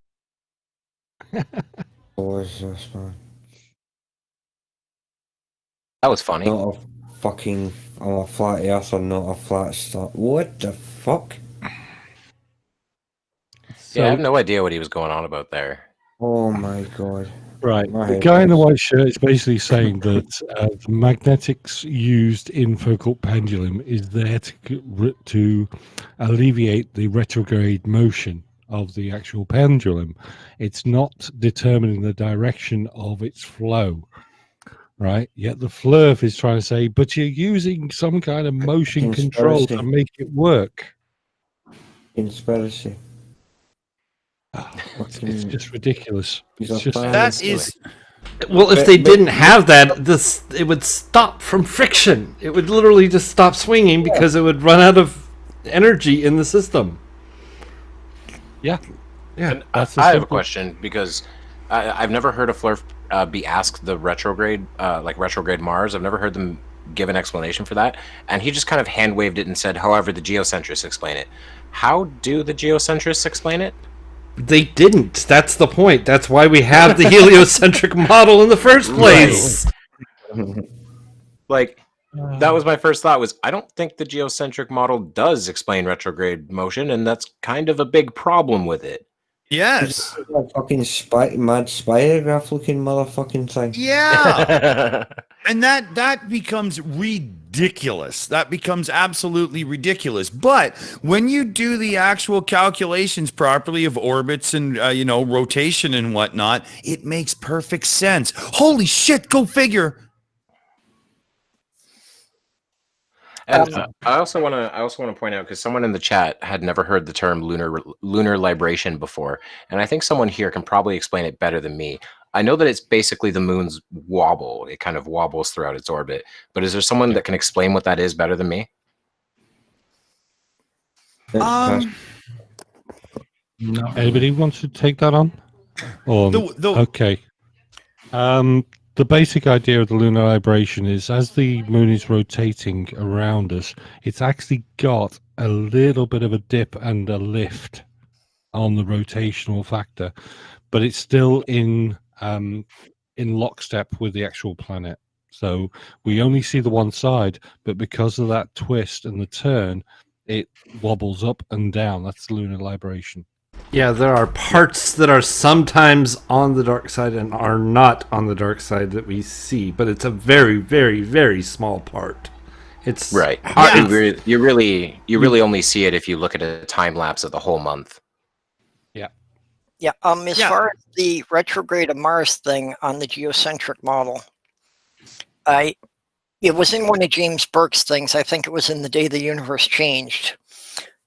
That was funny. Not a fucking... I'm a flat earther, not a flat star. What the fuck? Yeah, I have no idea what he was going on about there. Oh my god. Right. The guy in the white shirt is basically saying that the magnetics used in focal pendulum is there to alleviate the retrograde motion of the actual pendulum. It's not determining the direction of its flow. Right? Yet the Flurf is trying to say, but you're using some kind of motion control to make it work. Conspiracy. It's just ridiculous. It's just That is... Well, if they didn't have that, it would stop from friction. It would literally just stop swinging because it would run out of energy in the system. Yeah. And I have a question because I've never heard a Flurf be asked the retrograde, like retrograde Mars. I've never heard them give an explanation for that. And he just kind of hand waved it and said, however, the geocentrists explain it. How do the geocentrists explain it? They didn't. That's the point. That's why we have the heliocentric model in the first place. Right. Like, that was my first thought was, I don't think the geocentric model does explain retrograde motion, and that's kind of a big problem with it. Yes. That fucking mad spirograph looking motherfucking thing. Yeah. And that becomes ridiculous. That becomes absolutely ridiculous. But when you do the actual calculations properly of orbits and, rotation and whatnot, it makes perfect sense. Holy shit, go figure. And I also want to point out, because someone in the chat had never heard the term lunar libration before, and I think someone here can probably explain it better than me. I know that it's basically the moon's wobble; it kind of wobbles throughout its orbit. But is there someone that can explain what that is better than me? No. Anybody wants to take that on? Okay. The basic idea of the lunar libration is as the moon is rotating around us, it's actually got a little bit of a dip and a lift on the rotational factor, but it's still in lockstep with the actual planet. So we only see the one side, but because of that twist and the turn, it wobbles up and down. That's the lunar libration. Yeah, there are parts that are sometimes on the dark side and are not on the dark side that we see, but it's a very, very, very small part. It's right. You really only see it if you look at a time lapse of the whole month. Yeah. As far as the retrograde of Mars thing on the geocentric model, it was in one of James Burke's things. I think it was in The Day the Universe Changed,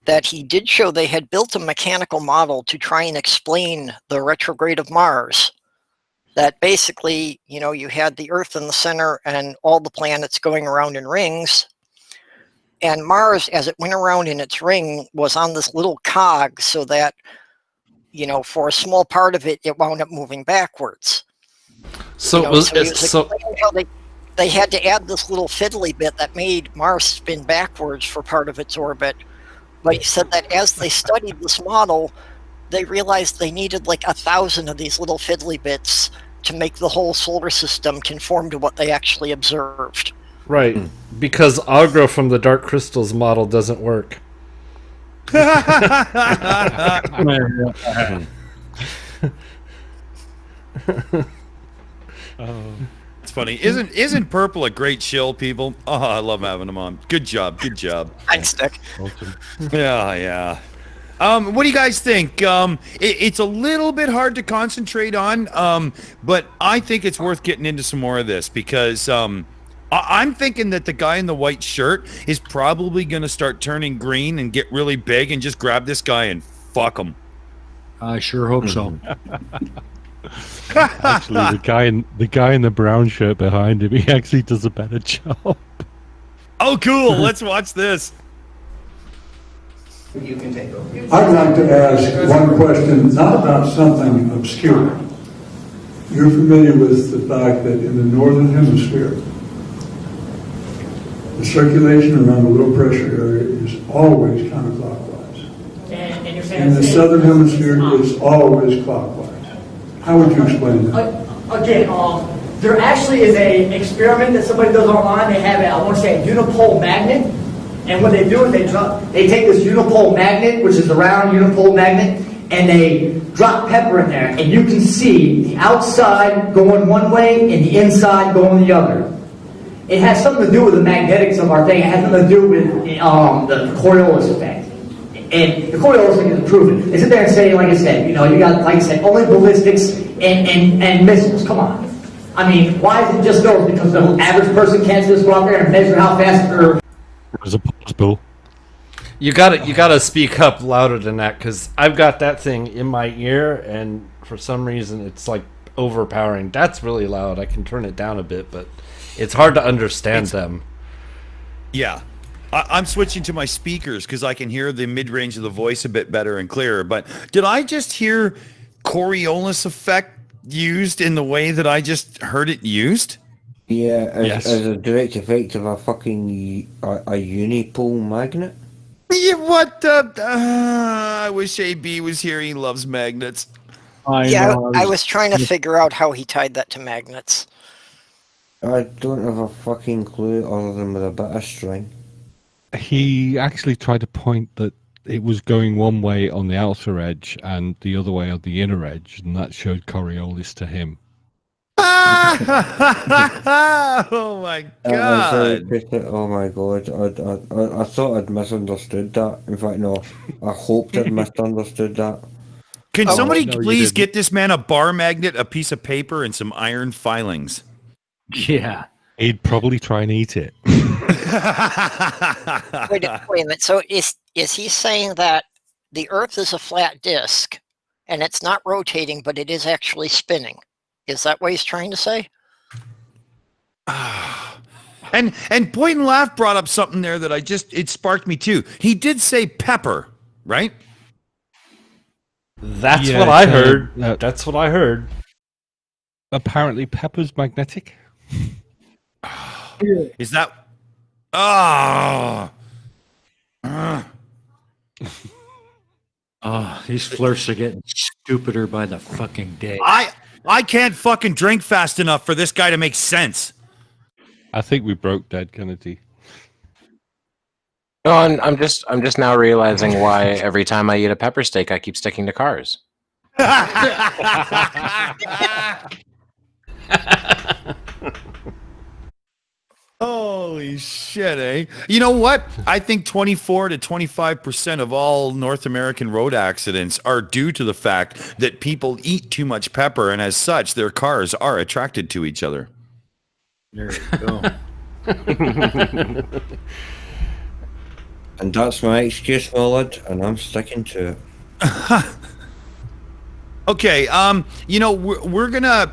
that he did show they had built a mechanical model to try and explain the retrograde of Mars. That basically, you had the Earth in the center and all the planets going around in rings. And Mars, as it went around in its ring, was on this little cog so that, for a small part of it, it wound up moving backwards. So how they had to add this little fiddly bit that made Mars spin backwards for part of its orbit. But he said that as they studied this model, they realized they needed like 1,000 of these little fiddly bits to make the whole solar system conform to what they actually observed. Right, because Agra from the Dark Crystals model doesn't work. It's funny. Isn't Purple a great shill, people? Oh, I love having him on. Good job. I'd stick. Yeah. What do you guys think? It's a little bit hard to concentrate on, but I think it's worth getting into some more of this because I'm thinking that the guy in the white shirt is probably going to start turning green and get really big and just grab this guy and fuck him. I sure hope so. Actually, the guy in the brown shirt behind him, he actually does a better job. Oh, cool! Let's watch this. You can take over. I'd like to ask one question, not about something obscure. You're familiar with the fact that in the northern hemisphere, the circulation around the low pressure area is always counterclockwise. And you're saying And the southern hemisphere is always clockwise. How would you explain that? Again, there actually is a experiment that somebody does online. They have I want to say a unipole magnet, and what they do is they take this unipole magnet, which is a round unipole magnet, and they drop pepper in there, and you can see the outside going one way and the inside going the other. It has something to do with the magnetics of our thing. It has something to do with the Coriolis effect. And the Coriolis effect is proven. They sit there and say, like I said, you got, like I said, only ballistics and missiles. Come on. I mean, why is it just those? Because the average person can't just go out there and measure how fast or... There's a possible. You gotta speak up louder than that, because I've got that thing in my ear, and for some reason it's like overpowering. That's really loud. I can turn it down a bit, but it's hard to understand them. Yeah. I'm switching to my speakers because I can hear the mid-range of the voice a bit better and clearer. But did I just hear Coriolis effect used in the way that I just heard it used? Yeah, as a direct effect of a fucking a unipole magnet. Yeah, what the... I wish AB was here. He loves magnets. I was trying to figure out how he tied that to magnets. I don't have a fucking clue other than with a bit of string. He actually tried to point that it was going one way on the outer edge and the other way on the inner edge, and that showed Coriolis to him. Oh my god! Oh my god! I thought I'd misunderstood that. In fact, no. I hoped I'd misunderstood that. Can somebody please get this man a bar magnet, a piece of paper, and some iron filings? Yeah. He'd probably try and eat it. Wait a minute. So is he saying that the Earth is a flat disk and it's not rotating, but it is actually spinning? Is that what he's trying to say? And Point and Laugh brought up something there that it sparked me too. He did say pepper, right? That's what I heard. That's what I heard. Apparently, pepper's magnetic. Is that... Oh, these flirts are getting stupider by the fucking day. I can't fucking drink fast enough for this guy to make sense. I think we broke Dead Kennedy. No, I'm just now realizing why every time I eat a pepper steak, I keep sticking to cars. Holy shit, eh? You know what? I think 24 to 25% of all North American road accidents are due to the fact that people eat too much pepper, and as such, their cars are attracted to each other. There you go. And that's my excuse, Millard, and I'm sticking to it. Okay, you know, we're gonna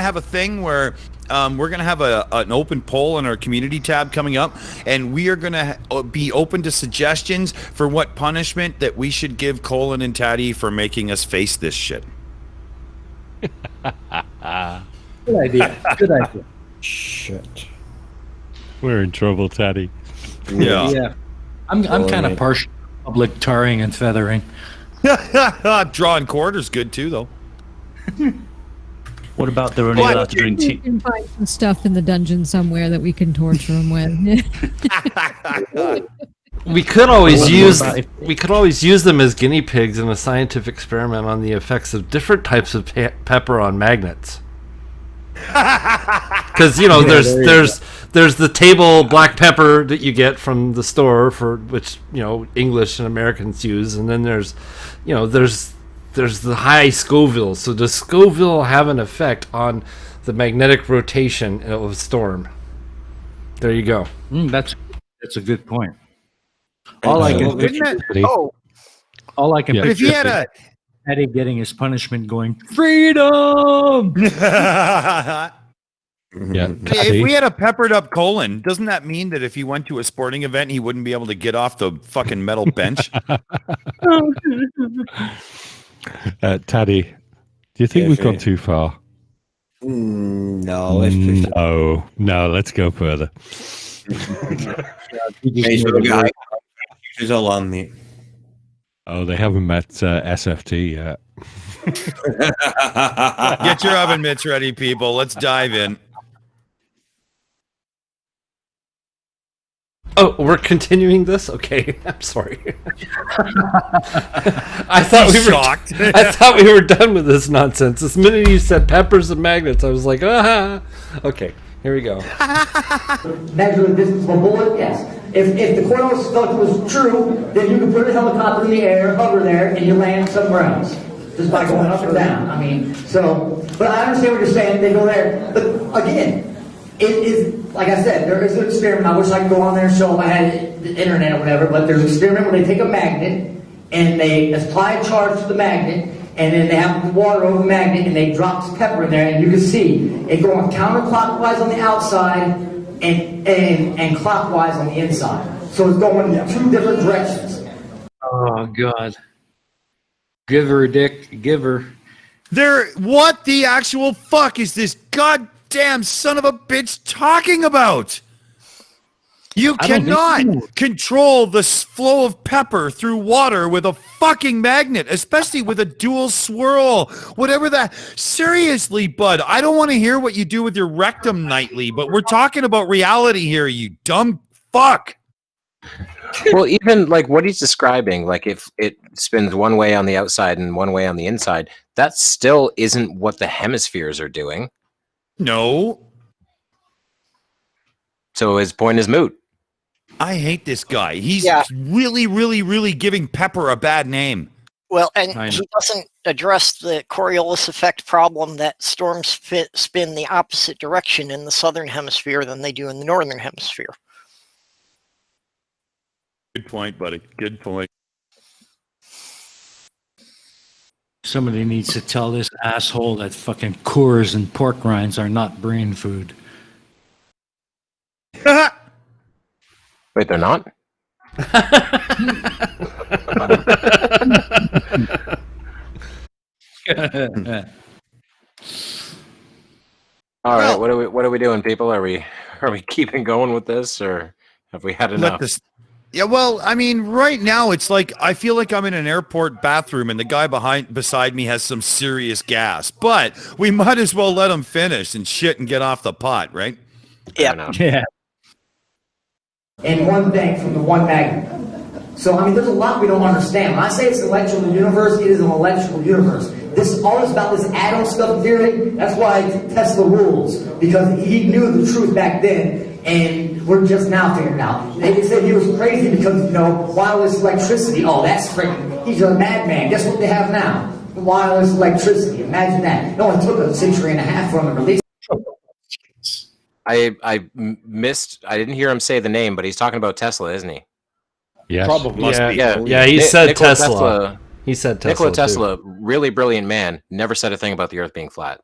have a thing where we're gonna have an open poll on our community tab coming up, and we are gonna be open to suggestions for what punishment that we should give Colin and Tatty for making us face this shit. Good idea. Good idea. Shit. We're in trouble, Tatty. Yeah. I'm kind of partial to public tarring and feathering. Drawing quarters good too, though. What about they're only allowed to drink We tea? can find some stuff in the dungeon somewhere that we can torture them with. We could always use them as guinea pigs in a scientific experiment on the effects of different types of pepper on magnets. Because there's the table black pepper that you get from the store for which English and Americans use, and then there's the high Scoville. So does Scoville have an effect on the magnetic rotation of a storm? There you go. That's a good point. All I can picture if he had a Eddie getting his punishment going, freedom! Yeah. If we had a peppered up Colin, doesn't that mean that if he went to a sporting event, he wouldn't be able to get off the fucking metal bench? Taddy, do you think we've gone too far? No, No, let's go further. Oh, they haven't met SFT yet. Get your oven mitts ready, people. Let's dive in. Oh, we're continuing this? Okay, I'm sorry. I thought shocked. I thought we were done with this nonsense. This minute you said peppers and magnets, I was like, ah. Okay, here we go. Measure the distance of a bullet, yes. If the Cornell stuff was true, then you could put a helicopter in the air, hover there, and you land somewhere else. Just by going up or down. I mean, but I understand what you're saying. They go there. But again, it is, like I said, there is an experiment. I wish I could go on there and show them I had the internet or whatever, but there's an experiment where they take a magnet and they apply a charge to the magnet, and then they have water over the magnet and they drop this pepper in there, and you can see it going counterclockwise on the outside and clockwise on the inside. So it's going in two different directions. Oh, God. Give her, Dick. Give her. What the actual fuck is this goddamn son of a bitch talking about? You cannot control the flow of pepper through water with a fucking magnet, especially with a dual swirl. Whatever that. Seriously, bud, I don't want to hear what you do with your rectum nightly, but we're talking about reality here, you dumb fuck. Well, even like what he's describing, like if it spins one way on the outside and one way on the inside, that still isn't what the hemispheres are doing. No. So his point is moot. I hate this guy. He's really, really, really giving Pepper a bad name. Well, and he doesn't address the Coriolis effect problem that storms spin the opposite direction in the southern hemisphere than they do in the northern hemisphere. Good point, buddy. Good point. Somebody needs to tell this asshole that fucking Coors and pork rinds are not brain food. Wait, they're not? All right, what are we doing, people? Are we keeping going with this, or have we had enough? Yeah, well, I mean, right now it's like I feel like I'm in an airport bathroom and the guy beside me has some serious gas. But we might as well let him finish and shit and get off the pot, right? Yeah. And one thing from the one magnet. So, I mean, there's a lot we don't understand. When I say it's an electrical universe, it is an electrical universe. This is all about this atom stuff theory. That's why Tesla rules, because he knew the truth back then, and we're just now figuring it out. They said he was crazy because, wireless electricity. Oh, that's freaking, he's a madman. Guess what they have now? Wireless electricity. Imagine that. It only took a century and a half from the release. I missed. I didn't hear him say the name, but he's talking about Tesla, isn't he? Yes. Probably. Yeah, he said Tesla. He said Tesla. Nikola Tesla, really brilliant man, never said a thing about the Earth being flat.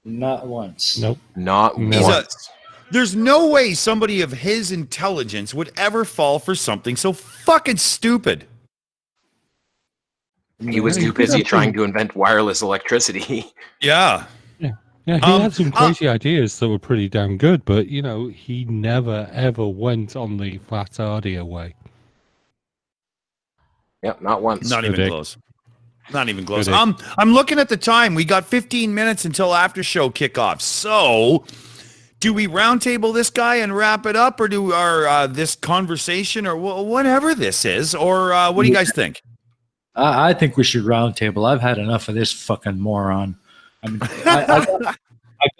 Not once. Nope. Not once. There's no way somebody of his intelligence would ever fall for something so fucking stupid. He was too busy trying to invent wireless electricity. Yeah. Yeah, he had some crazy ideas that were pretty damn good, but, he never, ever went on the flat audio way. Yep, not once. Not even close. Not even close. I'm looking at the time. We got 15 minutes until after show kickoff. So, do we roundtable this guy and wrap it up, or do our this conversation, or whatever this is, or what do you guys think? I think we should roundtable. I've had enough of this fucking moron. I mean, I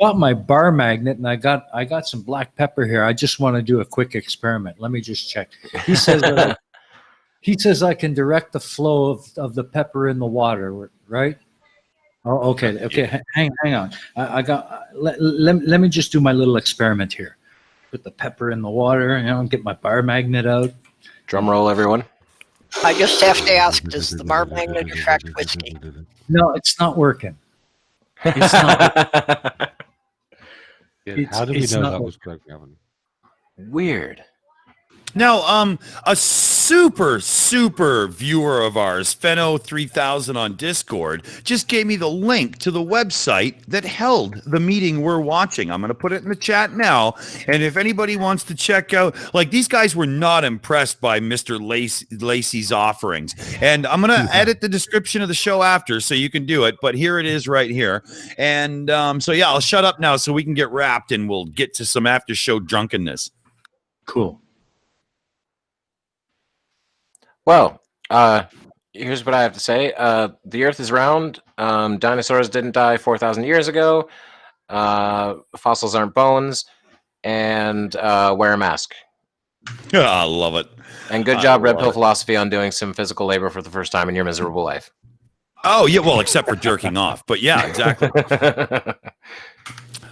got my bar magnet, and I got some black pepper here. I just want to do a quick experiment. Let me just check. He says I can direct the flow of the pepper in the water, right? Oh, okay. Hang on. Let me just do my little experiment here. Put the pepper in the water, get my bar magnet out. Drum roll, everyone. I just have to ask, does the bar magnet attract whiskey? No, it's not working. It's not. How do we know that was Greg Gavin? Weird. Now, a super viewer of ours, Feno3000 on Discord, just gave me the link to the website that held the meeting we're watching. I'm going to put it in the chat now. And if anybody wants to check out, like, these guys were not impressed by Mr. Lacey's offerings. And I'm going to edit the description of the show after so you can do it. But here it is right here. And so, yeah, I'll shut up now so we can get wrapped and we'll get to some after show drunkenness. Cool. Well, here's what I have to say. The Earth is round. Dinosaurs didn't die 4,000 years ago. Fossils aren't bones. And wear a mask. I love it. And good job, Red Pill Philosophy, on doing some physical labor for the first time in your miserable life. Oh, yeah, well, except for jerking off. But yeah, exactly.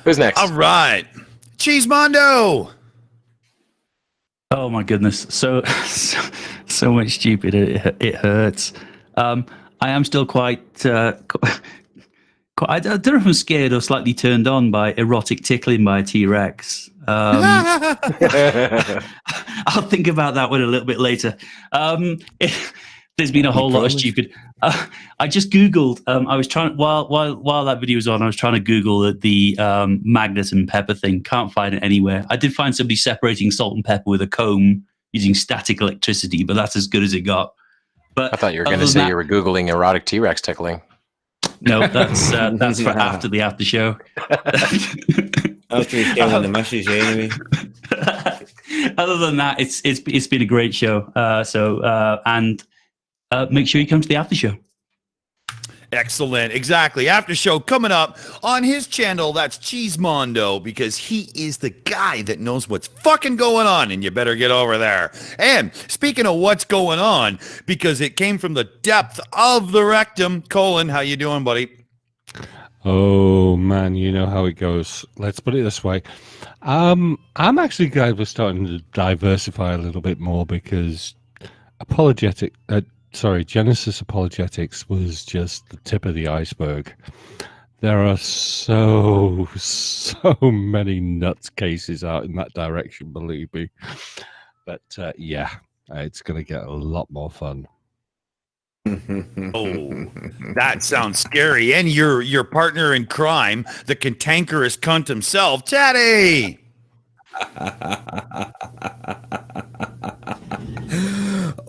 Who's next? All right. Cheese Mondo. Oh my goodness, so much stupid. It hurts. I am still quite. I don't know if I'm scared or slightly turned on by erotic tickling by a T-Rex. I'll think about that one a little bit later. There's been a whole lot of stupid. I just Googled. I was trying while that video was on. I was trying to Google the magnet and pepper thing. Can't find it anywhere. I did find somebody separating salt and pepper with a comb using static electricity, but that's as good as it got. But I thought you were going to say you were Googling erotic T-Rex tickling. No, that's for after the after show. After he's killing the message anyway. Other than that, it's been a great show. And make sure you come to the after show. Excellent. Exactly. After show coming up on his channel. That's Cheese Mondo, because he is the guy that knows what's fucking going on, and you better get over there. And speaking of what's going on, because it came from the depth of the rectum, Colin, how you doing, buddy? Oh man, you know how it goes. Let's put it this way. I'm actually glad we're starting to diversify a little bit more, because Genesis Apologetics was just the tip of the iceberg. There are so many nuts cases out in that direction, believe me. But yeah, it's going to get a lot more fun. Oh, that sounds scary. And your partner in crime, the cantankerous cunt himself, Tattie!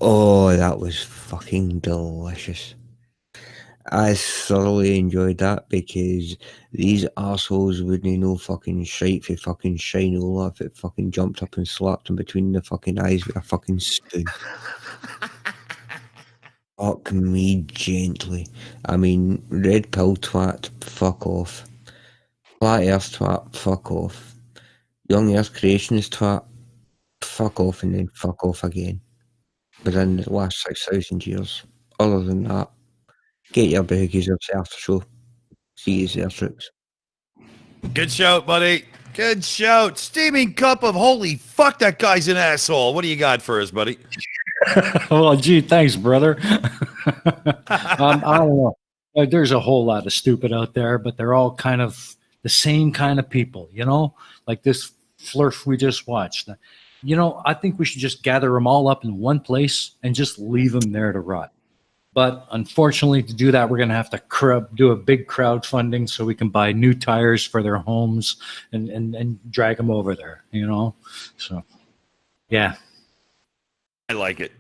Oh, that was fucking delicious. I thoroughly enjoyed that, because these assholes wouldn't know fucking shite for fucking Shinola if it fucking jumped up and slapped him between the fucking eyes with a fucking spoon. Fuck me gently. I mean, red pill twat, fuck off. Flat earth twat, fuck off. Young earth creationist twat, fuck off, and then fuck off again. Within the last 6,000 years. Other than that, get your behookies up the after show. See you there, troops. Good shout, buddy. Good shout. Steaming cup of holy fuck, that guy's an asshole. What do you got for us, buddy? Well, gee, thanks, brother. I don't know. There's a whole lot of stupid out there, but they're all kind of the same kind of people, you know? Like this flirt we just watched. You know, I think we should just gather them all up in one place and just leave them there to rot. But unfortunately, to do that, we're going to have to do a big crowdfunding so we can buy new tires for their homes and drag them over there, you know? So, yeah. I like it.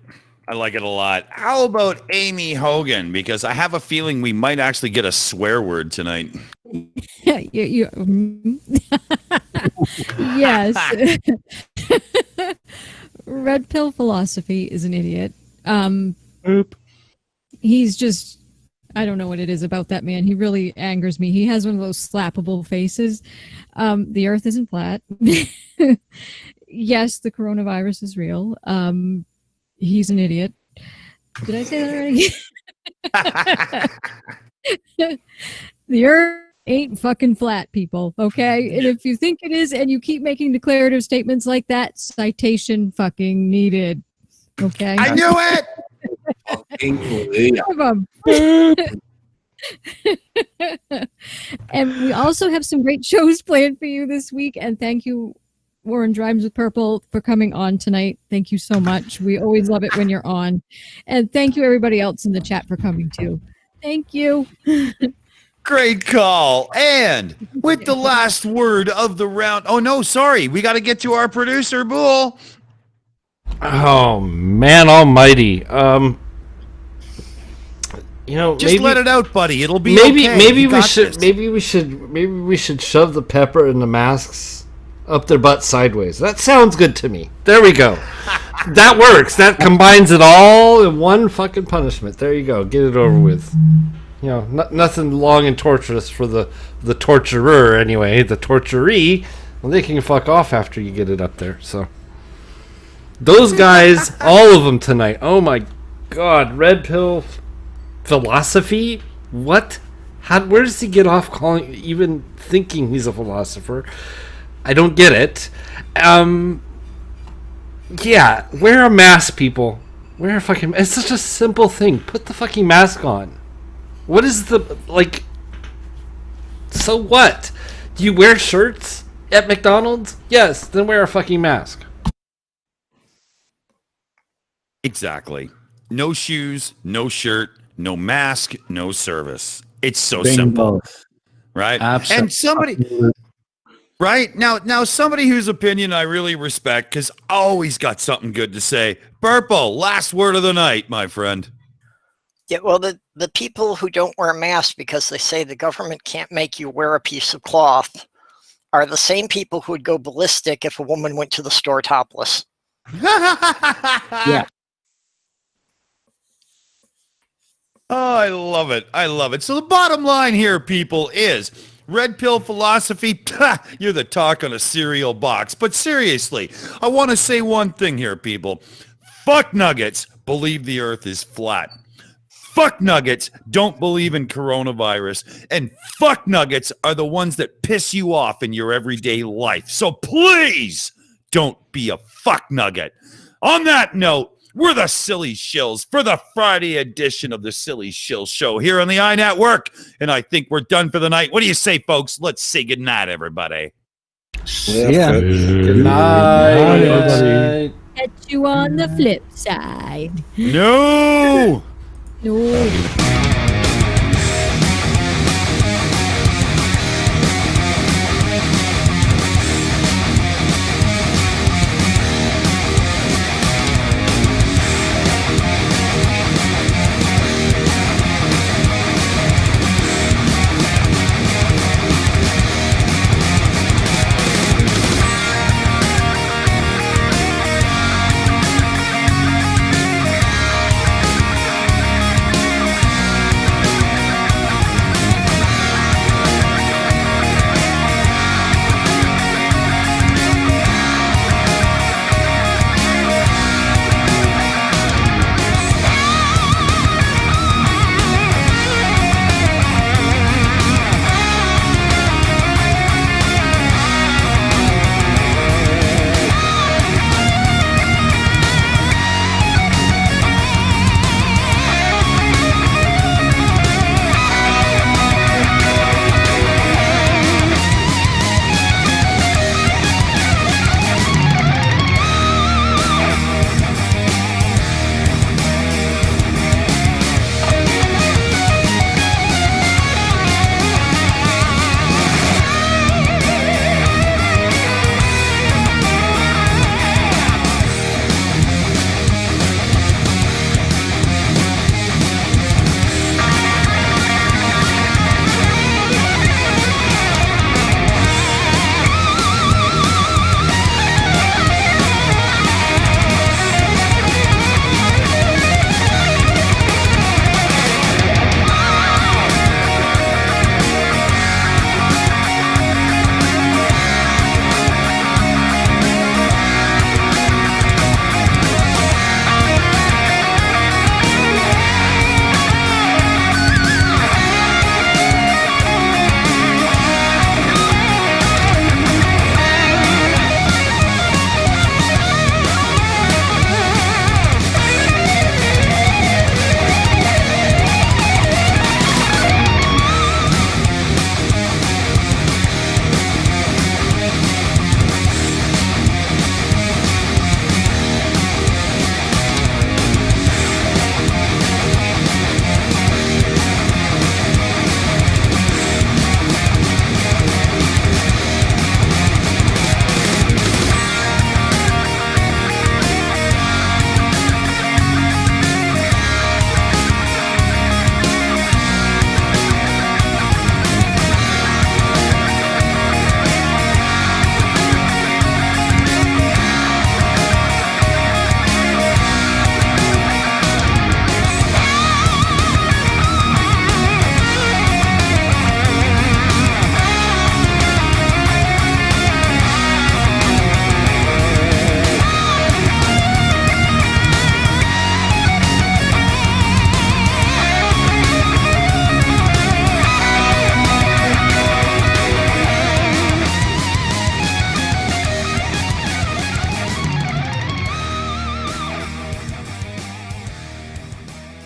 I like it a lot. How about Aimee Hogan? Because I have a feeling we might actually get a swear word tonight. Yes. Red pill philosophy is an idiot. He's just, I don't know what it is about that man. He really angers me. He has one of those slappable faces. The earth isn't flat. Yes, the coronavirus is real. He's an idiot. Did I say that already? The earth ain't fucking flat, people, okay? And if you think it is and you keep making declarative statements like that, citation fucking needed, okay? I knew it! And we also have some great shows planned for you this week, and thank you Orange Rhymes with Purple, for coming on tonight. Thank you so much. We always love it when you're on. And thank you, everybody else in the chat, for coming too. Thank you. Great call. And with the last word of the round. Oh, no, sorry. We got to get to our producer, Boole. Oh, man almighty. Just let it out, buddy. It'll be maybe okay. maybe we should shove the pepper and the masks up their butt sideways. That sounds good to me. There we go. That works. That combines it all in one fucking punishment. There you go. Get it over with. Nothing long and torturous for the torturer anyway. The torturee, well, they can fuck off after you get it up there. So those guys, all of them tonight. Oh my god, red pill philosophy? What? Where does he get off even thinking he's a philosopher? I don't get it. Yeah, wear a mask, people. Wear a fucking... It's such a simple thing. Put the fucking mask on. What is the... So what? Do you wear shirts at McDonald's? Yes, then wear a fucking mask. Exactly. No shoes, no shirt, no mask, no service. It's so Bingo. simple. Right? Absolutely. And somebody... Right? Now, somebody whose opinion I really respect, because always got something good to say. Purple, last word of the night, my friend. Yeah, well, the people who don't wear masks because they say the government can't make you wear a piece of cloth are the same people who would go ballistic if a woman went to the store topless. Yeah. Oh, I love it. I love it. So the bottom line here, people, is red pill philosophy, you're the talk on a cereal box. But seriously, I want to say one thing here, people. Fuck nuggets, believe the earth is flat. Fuck nuggets, don't believe in coronavirus. And fuck nuggets are the ones that piss you off in your everyday life. So please don't be a fuck nugget. On that note, we're the Silly Shills for the Friday edition of the Silly Shills Show here on the EiE Network. And I think we're done for the night. What do you say, folks? Let's say goodnight, everybody. Yeah. Good night, everybody. Catch you on the flip side. No! No.